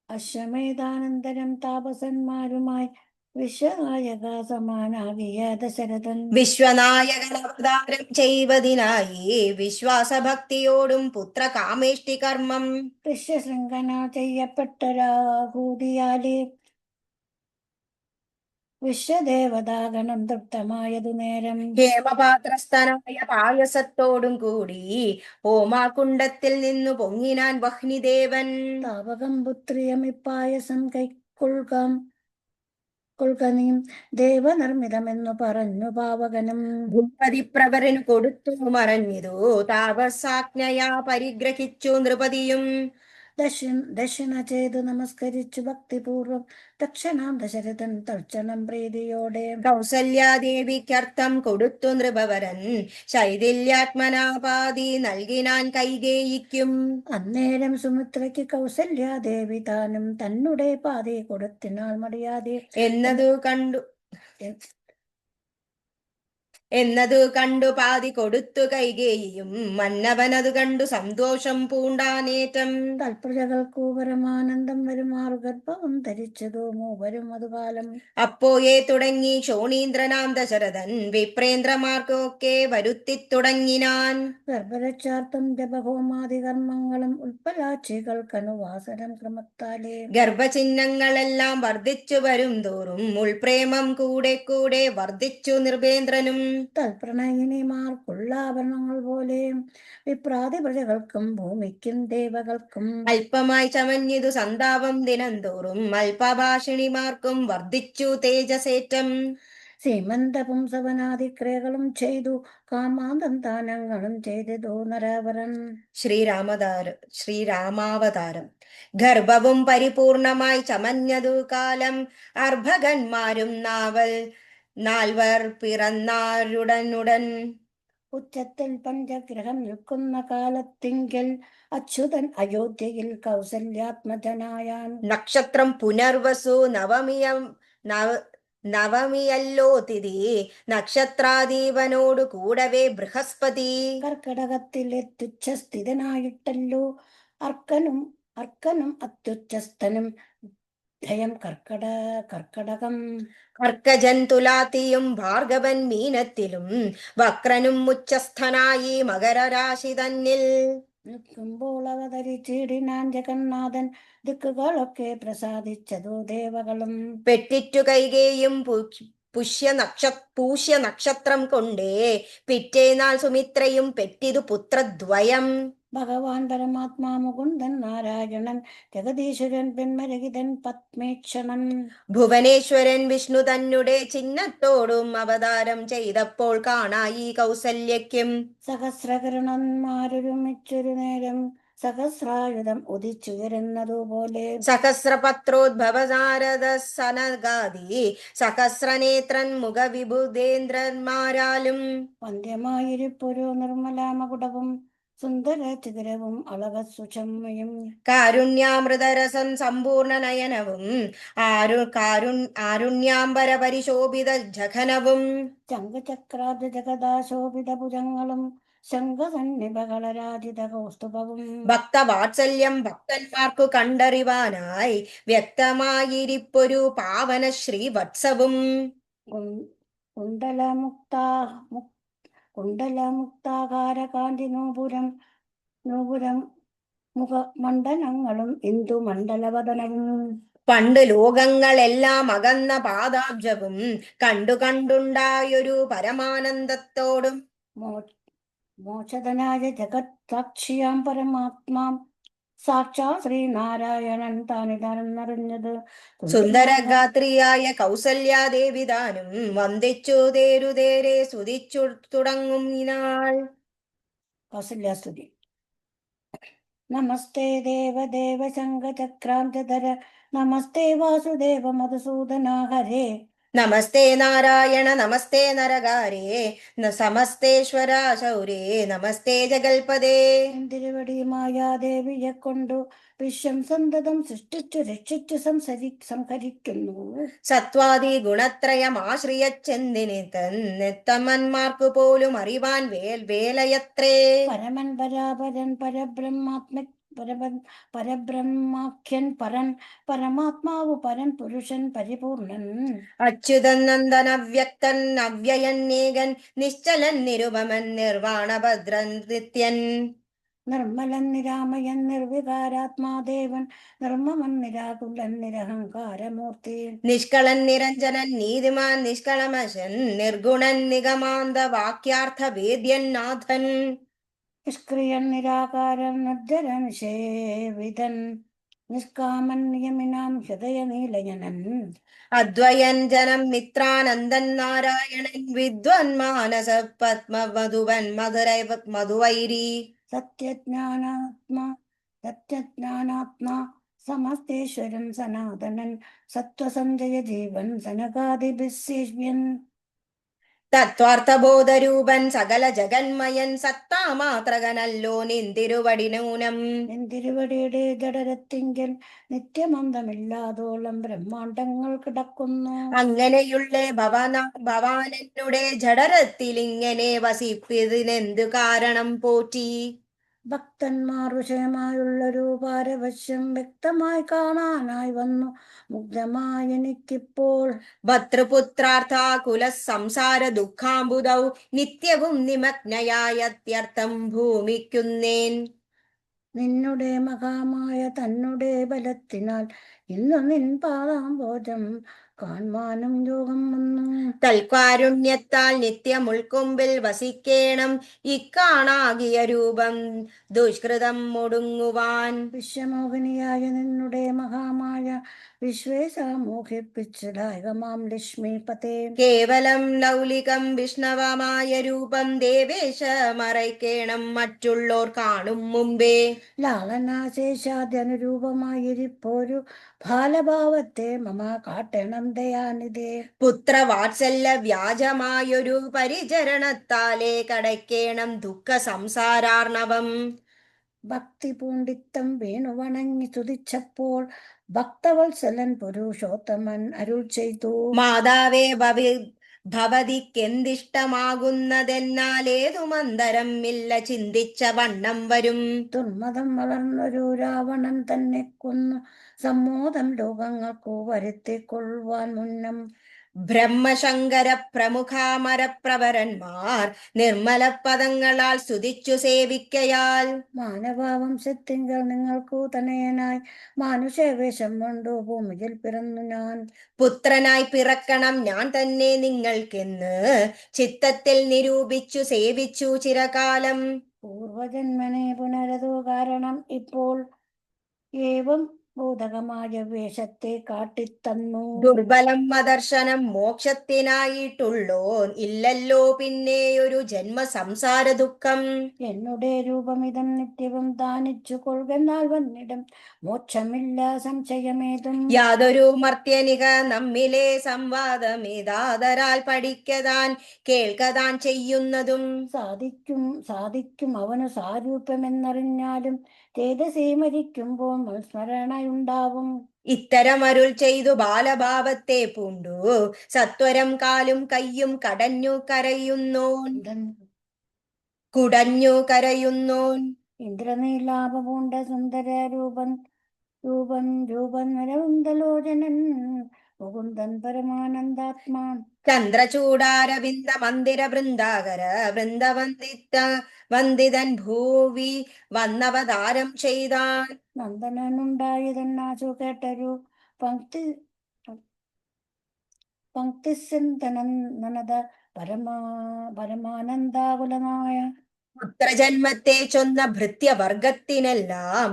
അശ്വമേധാനന്തരം താപസന്മാരുമായി വിശ്വനായക സമാനാകിയ ദശരഥൻ വിശ്വനായകൻ അവതാരം ചെയ്വതിനായി വിശ്വാസഭക്തിയോടും പുത്രകാമേഷ്ടി കർമ്മം ഋഷ്യശൃംഖന ചെയ്യപ്പെട്ടൊരാഹൂതിയാലേ വിശ്വദേവതാഗണം തൃപ്തമായതു നേരം. ഹേമപാത്രസ്ഥനായ പായസത്തോടും കൂടി ഹോമാകുണ്ടത്തിൽ നിന്നു പൊങ്ങിനാൻ വഹ്നിദേവൻ. താപകം പുത്രിയമിപ്പായസം കൊൾക്കനീം ദേവനിർമ്മിതമെന്നു പറഞ്ഞു പാവകനും. ഭൂപതിപ്രവരനു കൊടുത്തു മറഞ്ഞിതു താപസാജ്ഞയാ പരിഗ്രഹിച്ചു നൃപതിയും. ദക്ഷിണ ചെയ്തു നമസ്കരിച്ചു ഭക്തിപൂർവം ദക്ഷണാം ദശരഥൻ തൽക്ഷണം പ്രീതിയോടെ. കൗസല്യാദേവിക്കർത്ഥം കൊടുത്തു നൃപവരൻ ശൈഥില്യാത്മനാപാതി നൽകിനാൻ കൈകേയിക്കും. അന്നേരം സുമിത്രയ്ക്ക് കൗസല്യാദേവി താനും തന്നെ പാതി കൊടുത്തിനാൾ മടിയാതെ എന്നതു കണ്ടു പാതി കൊടുത്തു കൈകേയിയും. മന്നവനതു കണ്ടു സന്തോഷം പൂണ്ടാനേറ്റം. തൽപ്രജകൾക്കു പരമാനന്ദം വരുമാറു ഗർഭവും ധരിച്ചതോ മൂവരും അതുകാലം. അപ്പോയേ തുടങ്ങി ശോണീന്ദ്രനാം ദശരഥൻ വിപ്രേന്ദ്രമാർക്കൊക്കെ വരുത്തി തുടങ്ങിനാൻ. ഗർഭരക്ഷാർത്ഥം ജപഹോമാദി കർമ്മങ്ങളും ഉൽപ്പലാക്ഷികൾക്കനുവാസനം ക്രമത്താലേ. ഗർഭചിഹ്നങ്ങളെല്ലാം വർദ്ധിച്ചു വരും തോറും ഉൾപ്രേമം കൂടെ കൂടെ വർദ്ധിച്ചു നൃപേന്ദ്രനും. തൽപ്രണയിനിമാർക്കുള്ള ആഭരണങ്ങൾ പോലെ വിപ്രാതി പ്രജകൾക്കും ഭൂമിക്കും ദേവകൾക്കും. അല്പമായി ചമഞ്ഞിതു സന്താപം ദിനംതോറും അല്പഭാഷിണിമാർക്കും വർദ്ധിച്ചു തേജസേറ്റം. സീമന്ത പുംസവനാദിക്രിയകളും ചെയ്തു കാമാന്തന്താനങ്ങളും ചെയ്തതോ നരവരൻ. ശ്രീരാമാവതാരം ഗർഭവും പരിപൂർണമായി ചമഞ്ഞതു കാലം. അർഭകന്മാരും 4 പിറന്നാരുടനുടൻ. ഉച്ചത്തിൽ പഞ്ചഗ്രഹം നിൽക്കുന്ന കാലത്തിങ്കൽ അച്യുതൻ അയോധ്യയിൽ കൗസല്യാത്മജനായാൻ. നക്ഷത്രം പുനർവസു നവമിയല്ലോ തിഥി. നക്ഷത്രാദീപനോടു കൂടവേ ബൃഹസ്പതി. കർക്കടകത്തിൽ അത്യുച്ഛസ്ഥിതനായിട്ടല്ലോ അർക്കനും അത്യുച്ഛസ്ഥനും ധയം കർക്കടകം. കർക്കജൻ തുലാത്തിയും ഭാർഗവൻ മീനത്തിലും വക്രനും ഉച്ചസ്ഥനായി മകരരാശി തന്നിൽ. നിൽക്കുമ്പോൾ അവതരിച്ചിടിനാൻ ജഗന്നാഥൻ ദിക്കുകളൊക്കെ പ്രസാദിച്ചതോ ദേവകളും. പെട്ടിറ്റു കൈകേയും പൂഷ്യ നക്ഷത്രം കൊണ്ടേ പിറ്റേനാൾ സുമിത്രയും പെറ്റിതു പുത്രദ്വയം. ഭഗവാൻ പരമാത്മാ മുകുന്ദൻ നാരായണൻ ജഗദീശ്വരൻ പെൺമരഹിതൻ പത്മേക്ഷണൻ. ഭുവനേശ്വരൻ വിഷ്ണു തന്നെ ചിഹ്നത്തോടും അവതാരം ചെയ്തപ്പോൾ കാണായി കൗസല്യയ്ക്കും. സഹസ്രകിരണന്മാരൊരുമിച്ചൊരു നേരം സഹസ്രായുധം ഉദിച്ചുയരുന്നതുപോലെ. സഹസ്രപത്രോദ്ഭവ നാരദ സനകാദി സഹസ്രനേത്രൻ മുഖവിഭുദേന്ദ്രന്മാരാലും. വന്ധ്യമായിരിപ്പൊരു നിർമ്മലാമകുടവും സുന്ദര ചിതരവും അളകസുഷമ്മയും. കാരുണ്യാമൃതരസം സമ്പൂർണ്ണ നയനവും ആരുണ്യാംബര പരിശോഭിത ജഘനവും. ചങ്കചക്രാബ്ജ ജഗദാശോഭിത ഭുജങ്ങളും ശംഖസന്നിഭകളരാജിത കൗസ്തുഭവും. ഭക്തവാത്സല്യം ഭക്തന്മാർക്കു കണ്ടറിവാനായി വ്യക്തമായിരിപ്പൊരു പാവന ശ്രീവത്സവും. കുണ്ടലമുക്താകാര കാന്തി നൂപുരം മുഖമണ്ഡലങ്ങളും ഇന്ദു മണ്ഡലവദനവും. പണ്ട് ലോകങ്ങളെല്ലാം അകന്ന പാദാബ്ജവും കണ്ടു കണ്ടുണ്ടായൊരു പരമാനന്ദത്തോടും മോ- മോക്ഷതനായ ജഗത് സാക്ഷിയാം പരമാത്മാം സാക്ഷാ ശ്രീനാരായണൻ താനിതാനെന്നറിഞ്ഞത് സുന്ദരഗാത്രിയായ കൗസല്യാദേവി താനും വന്ദിച്ചു തേരുതേരെ സ്തുതിച്ചു തുടങ്ങും ഇനാൾ. കൗസല്യാസ്തുതി. നമസ്തേ ദേവദേവ ശംഖചക്രാന്തധര നമസ്തേ വാസുദേവ മധുസൂദന ഹരേ നമസ്തേ നാരായണ നമസ്തേ നരകാരേ സമസ്തേശ്വര ശൗരേ നമസ്തേ ജഗൽപദേ. തിരുവടി മായാദേവിയെ കൊണ്ടു വിശ്വം സന്തതം സൃഷ്ടിച്ചു രക്ഷിച്ചു സംഹരിക്കുന്നു. സത്വാദി ഗുണത്രയം ആശ്രിയച്ചെന്തിനി തന്നെത്തമന്മാർക്കു പോലും അറിവാൻ വേലയത്രേ. പരമൻ പരാപരൻ പരബ്രഹ്മാഖ്യൻ പരൻ പരമാത്മാവ് പരൻ പുരുഷൻ പരിപൂർണൻ. അച്യുതൻ നന്ദൻ അവ്യക്തൻ അവ്യയന്നേകൻ നിശ്ചലൻ നിരുപമൻ നിർവാണഭദ്രൻ നിത്യൻ. നിർമ്മലൻ നിരാമയൻ നിർവികാരാത്മാദേവൻ നിർമ്മമൻ നിരാകുലൻ നിരഹങ്കാരമൂർത്തി. നിഷ്കളൻ നിരഞ്ജനൻ നീതിമാൻ നിഷ്കളമശൻ നിർഗുണൻ നിഗമാന്ത വാക്യാർത്ഥ വേദ്യൻ നാഥൻ. നിഷ്ക്രിയൻ നിരാകാരൻ നിർജ്ജരൻ സേവിതൻ നിഷ്കാമൻ നിയമിനാം ഹൃദയനീലയനൻ. അദ്വയൻ ജനം മിത്രാനന്ദൻ നാരായണൻ വിദ്വൻ മാനസ പത്മവധുവൻ മധുവൈരി. സത്യജ്ഞാനാത്മാ സമസ്തേശ്വരൻ സനാതനൻ സത്വസഞ്ജയ ജീവൻ സനകാദിഭിസേവ്യൻ. തത്വാർത്ഥബോധരൂപൻ സകല ജഗന്മയൻ സത്താമാത്രകനല്ലോ നിന്തിരുവടിനൂനം. നിന്തിരുവടിയുടെ ജഡരത്തിങ്കൽ നിത്യമന്തമില്ലാതോളം ബ്രഹ്മാണ്ടങ്ങൾ കിടക്കുന്നു. അങ്ങനെയുള്ള ഭവാനെന്നുടെ ജഡരത്തിലിങ്ങനെ വസിപ്പിതിനെന്തു കാരണം പോറ്റി. ഭക്തന്മാർ വിഷയമായുള്ളൊരു പാരവശ്യം വ്യക്തമായി കാണാനായി വന്നു മുഗ്ധമായി എനിക്കിപ്പോൾ. ഭർത്തൃപുത്രാർത്ഥാകുല സംസാര ദുഃഖാംബുദൗ നിത്യവും നിമഗ്നയായത്യർത്ഥം ഭൂമിക്കുന്നേൻ. നിന്നുടെ മഹാമായ തന്നുടെ ബലത്തിനാൽ ഇന്നു നിൻ പാദാംബോജം കാൺമാനും യോഗം വന്നു. തൽക്കാരുണ്യത്താൽ നിത്യം ഉൾക്കൊമ്പിൽ വസിക്കേണം ഇക്കാണാകിയ രൂപം ദുഷ്കൃതം ഒടുങ്ങുവാൻ. വിശ്വമോഹിനിയായ നിന്നുടെ മഹാമായ വിശ്വേശാമോഹിപ്പിച്ചതായകമാം ലക്ഷ്മീപതേ. കേവലം ലൗലികം വിഷ്ണവമായ രൂപം ദേവേശ മറയ്ക്കേണം മറ്റുള്ളോർ കാണും മുമ്പേ. ലാളനാശേഷാദ്യനുരൂപമായിരിപ്പോരു ബാലഭാവത്തെ മമ കാട്ടണം ദയാനിധേ. പുത്രവാത്സല്യ വ്യാജമായൊരു പരിചരണത്താലേ കടയ്ക്കേണം ദുഃഖ സംസാരാർണവം. ഭക്തി പൂണ്ടിത്തം വീണു വണങ്ങി സ്തുതിച്ചപ്പോൾ ഭക്തവത്സലൻ പുരുഷോത്തമൻ അരുൾ ചെയ്തു. മാതാവേ ഭവതിക്കെന്തിഷ്ടമാകുന്നതെന്നാലേതു മന്ദരം ഇല്ല ചിന്തിച്ച വണ്ണം വരും. ദുർമതം വളർന്നൊരു രാവണൻ തന്നെ കൊന്നു സമ്മോദം ലോകങ്ങൾക്കു വരുത്തിക്കൊള്ളുവാൻ മുന്നം. ബ്രഹ്മശങ്കര പ്രമുഖാമരപ്രവരന്മാർ നിർമ്മല പദങ്ങളാൽ സ്തുതിച്ചു സേവിക്കയാൽ. മാനവവംശത്തിങ്കൽ നിങ്ങൾക്കു തനയനായി മാനുഷവേഷം കൊണ്ടു ഭൂമിയിൽ പിറന്നു ഞാൻ. പുത്രനായി പിറക്കണം ഞാൻ തന്നെ നിങ്ങൾക്കെന്ന് ചിത്തത്തിൽ നിരൂപിച്ചു സേവിച്ചു ചിരകാലം. പൂർവജന്മനെ പുനരതു കാരണം ഇപ്പോൾ ഏവം ബോധകമായ വേഷത്തെ കാട്ടിത്തന്നു. ദുർബലം മദർശനം മോക്ഷത്തിനായിട്ടുള്ളോ ഇല്ലല്ലോ പിന്നെയൊരു ജന്മ സംസാര ദുഃഖം. എന്നുടെ രൂപമിതം നിത്യവും ദാനിച്ചു കൊള്ളുന്നാൽ വന്നിടും മോക്ഷമില്ല സംശയമേതും. യാതൊരു മർത്യനിക നമ്മിലെ സംവാദമേതാതരാൽ പഠിക്കതാൻ കേൾക്കതാൻ ചെയ്യുന്നതും. സാധിക്കും അവന് സാരൂപ്യമെന്നറിഞ്ഞാലും തേജസേ മരിക്കുമ്പോൾ സ്മരണയുണ്ടാവും. ഇത്തരമരുൾ ചെയ്തു ബാലഭാവത്തെ പൂണ്ടു സത്വരം കാലും കയ്യും കുടഞ്ഞു കരയുന്നോൻ. ഇന്ദ്രനീലാപൂണ്ട സുന്ദര രൂപൻ നരവിന്ദലോചനൻ മുകുന്ദൻ പരമാനന്ദാത്മാ. ചന്ദ്രചൂടാരവിന്ദ മന്ദിര വൃന്ദാകര വന്ദിതൻ ഭൂവി വന്നവതാരം ചെയ്താൻ. നന്ദനുണ്ടായതെന്നാശു കേട്ടരു പങ്ക്തി പങ്ക്തിസിന്ധനനദ പരമാനന്ദാകുലമായ പുത്രജന്മത്തെ ചൊന്ന ഭൃത്യവർഗത്തിനെല്ലാം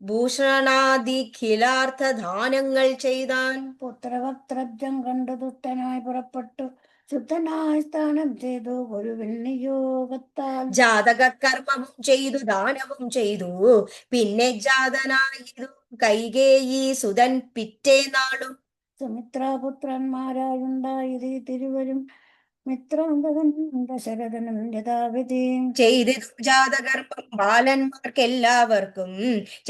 ഭൂഷണാദിഖിലാർത്ഥദാനങ്ങൾ ചെയ്താൻ. പുത്രവക്ത്രബ്ജം കണ്ടു ദുഷ്ടനായി പുറപ്പെട്ടു ശുദ്ധനായി സ്ഥാനം ചെയ്തു ഗുരുവിൽ നിയോഗത്താൽ. ജാതക കർമ്മവും ചെയ്തു ദാനവും ചെയ്തു പിന്നെ ജാതനായിരു കൈകേയി സുതൻ പിറ്റേ നാളും. സുമിത്രാപുത്രന്മാരായുണ്ടായി തിരുവരും മിത്രാന്തകൻ ദശരഥനും യഥാവിധി. ചെയ്തിതു ജാതകർമ്മം ബാലന്മാർക്കെല്ലാവർക്കും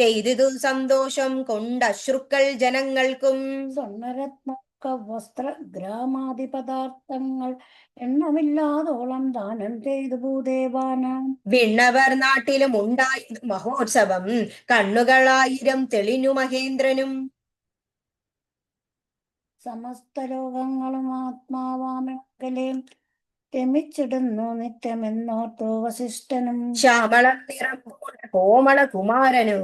ചെയ്തിതു സന്തോഷം കൊണ്ടശ്രുക്കൾ ജനങ്ങൾക്കും. സ്വർണരത്ന വസ്ത്ര ഗ്രാമാദി പദാർത്ഥങ്ങൾ എണ്ണമില്ലാതോളം ദാനം ചെയ്തു ഭൂദേവാനാം. വിണ്ണവർ നാട്ടിലും ഉണ്ടായത് മഹോത്സവം കണ്ണുകളായിരം തെളിഞ്ഞു മഹേന്ദ്രനും. സമസ്ത ലോകങ്ങളും ആത്മാവാമകലെ രമിച്ചിടുന്നു നിത്യമെന്നോർത്തു വസിഷ്ഠനും. ശ്യാമളം നിറം കോമള കുമാരനു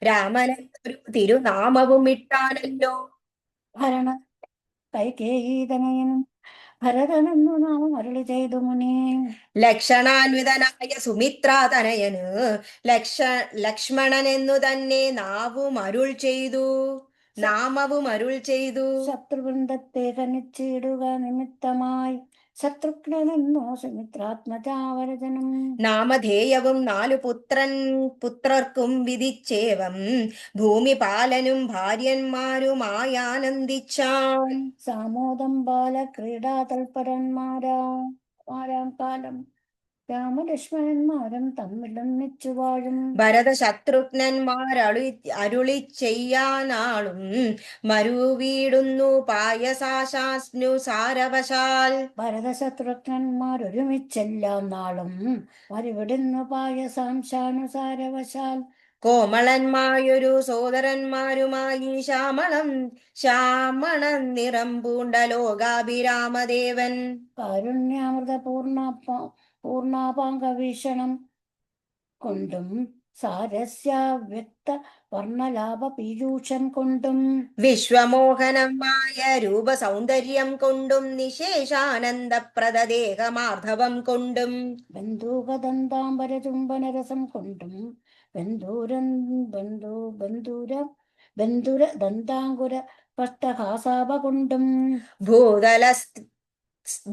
രാമനെന്നൊരു തിരുനാമവും ഇട്ടാനല്ലോ. ഭരണ കൈകേയീതനയനും ഭരതനെന്നു നാമം അരുളി ചെയ്തു മുനി. ലക്ഷണാന്വിതനായ സുമിത്രാതനയന് ലക്ഷ്മണനെന്നു തന്നെ നാമവും അരുൾ ചെയ്തു. ശത്രുവൃന്ദത്തെ ഖനിച്ചിടുക നിമിത്തമായി ശത്രുഘ്നെന്നോ സുമിത്രാത്മജാവരജനും. നാമധേയവും 4 പുത്രർക്കും വിധിച്ചേവം ഭൂമിപാലനും ഭാര്യന്മാരുമായാനന്ദിച്ചാൻ. സാമോദം ബാലക്രീഡാ തൽപരന്മാരാം കാലം രാമലക്ഷ്മണന്മാരും തമ്മിലൊന്നിച്ചു വാഴും. ഭരത ശത്രുഘ്നന്മാരരുളി ചെയ്യാനാളും മരുവീടുന്നു പായസാശാസ്നു സാരവശാൽ. ഭരത ശത്രുഘ്നന്മാർ ഒരുമിച്ചെല്ലാം നാളും മരുവിടുന്നു പായസാംശാനുസാരവശാൽ. കോമളന്മായൊരു സോദരന്മാരുമായി ശ്യാമണം നിറം പൂണ്ട ലോകാഭിരാമദേവൻ. കാരുണ്യാമൃത പൂർണാപാംഗവീക്ഷണം കൊണ്ടും സാരസ്യാവ്യക്ത വർണ്ണലാഭ പീയൂഷം കൊണ്ടും വിശ്വമോഹനമായ രൂപസൗന്ദര്യം കൊണ്ടും നിശേഷാനന്ദപ്രദദേഹമാർദ്ധവം കൊണ്ടും ബന്ധൂകദന്താംബര ചുംബനരസം കൊണ്ടും ബന്ധുര ദന്താങ്കുര പഷ്ടഹാസാഭ കൊണ്ടും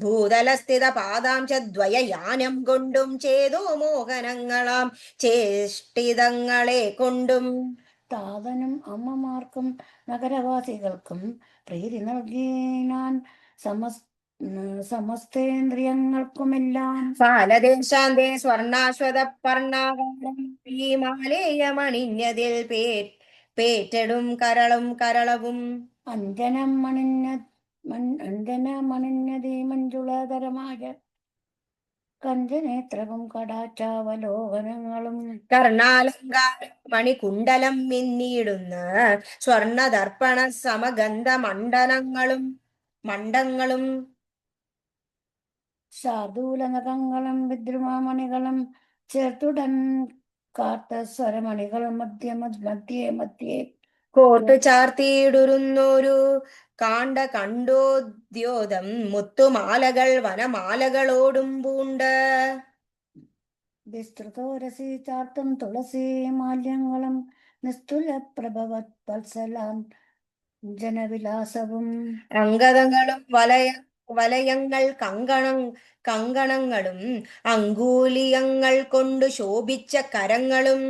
ഭൂതലസ്ഥിത പാദാംശദ്വയയാനം കൊണ്ടും ചേതോ മോഹനങ്ങളാം ചേഷ്ടിതങ്ങളെ കൊണ്ടും. താതനും അമ്മമാർക്കും നഗരവാസികൾക്കും പ്രീതി നൽകിനാൻ സമസ്തേന്ദ്രിയങ്ങൾക്കുമെല്ലാം. ഫാലദേശാന്തേ സ്വർണാശ്വത പർണാകാരം മാലേയമണിഞ്ഞതിൽ പേറ്റെടും കരളവും. അഞ്ജനമണിഞ്ഞതീ മഞ്ജുളതരമായ കഞ്ചനേത്രവും കടാച്ചാവലോകനങ്ങളും. കർണാലങ്കാരം മണികുണ്ടലം മിന്നിയിടുന്ന സ്വർണദർപ്പണ സമഗന്ധ മണ്ഡങ്ങളും ശാർദൂലനഖങ്ങളും വിദ്രുമാമണികളും ചേർത്തുടൻ കാർത്ത സ്വരമണികൾ മധ്യേ കോട്ടു ചാർത്തിയിടുന്നൊരു കണ്ടോദ്യോതം മുത്തുമാലകൾ വനമാലകളോടും പൂണ്ട്. വിസ്തൃതോരസി ചാർത്തും തുളസി മാല്യങ്ങളും നിസ്തുല പ്രഭവത് വത്സലാം ജനവിലാസവും. അങ്കദങ്ങളും വലയങ്ങൾ കങ്കണങ്ങളും അങ്കൂലിയങ്ങൾ കൊണ്ടു ശോഭിച്ച കരങ്ങളും.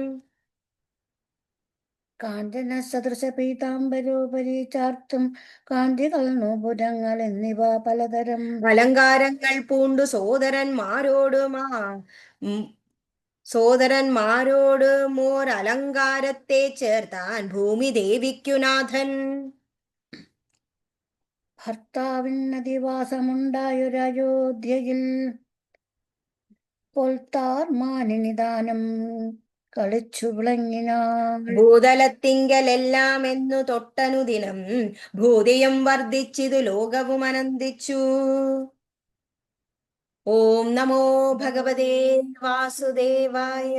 കാഞ്ചന സദൃശ പീതാംബരോപരി ചാർത്തും കാന്തികൾ നോപുരങ്ങൾ എന്നിവ പലതരം അലങ്കാരങ്ങൾ പൂണ്ടു സോദരന്മാരോടുമോരലങ്കാരത്തെ ചേർത്താൻ ഭൂമിദേവിക്കുനാഥൻ. ഭർത്താവിനധിവാസമുണ്ടായൊരയോധ്യയിൽ പൊൽത്താർമാനിനിദാനം കളിച്ചു വിളങ്ങിനാൾ. ഭൂതലത്തിങ്കലെല്ലാം എന്നു തൊട്ടനുദിനം ഭൂതിയും വർദ്ധിച്ചിതു ലോകവും അനന്ദിച്ചു. ഓം നമോ ഭഗവതേ വാസുദേവായ.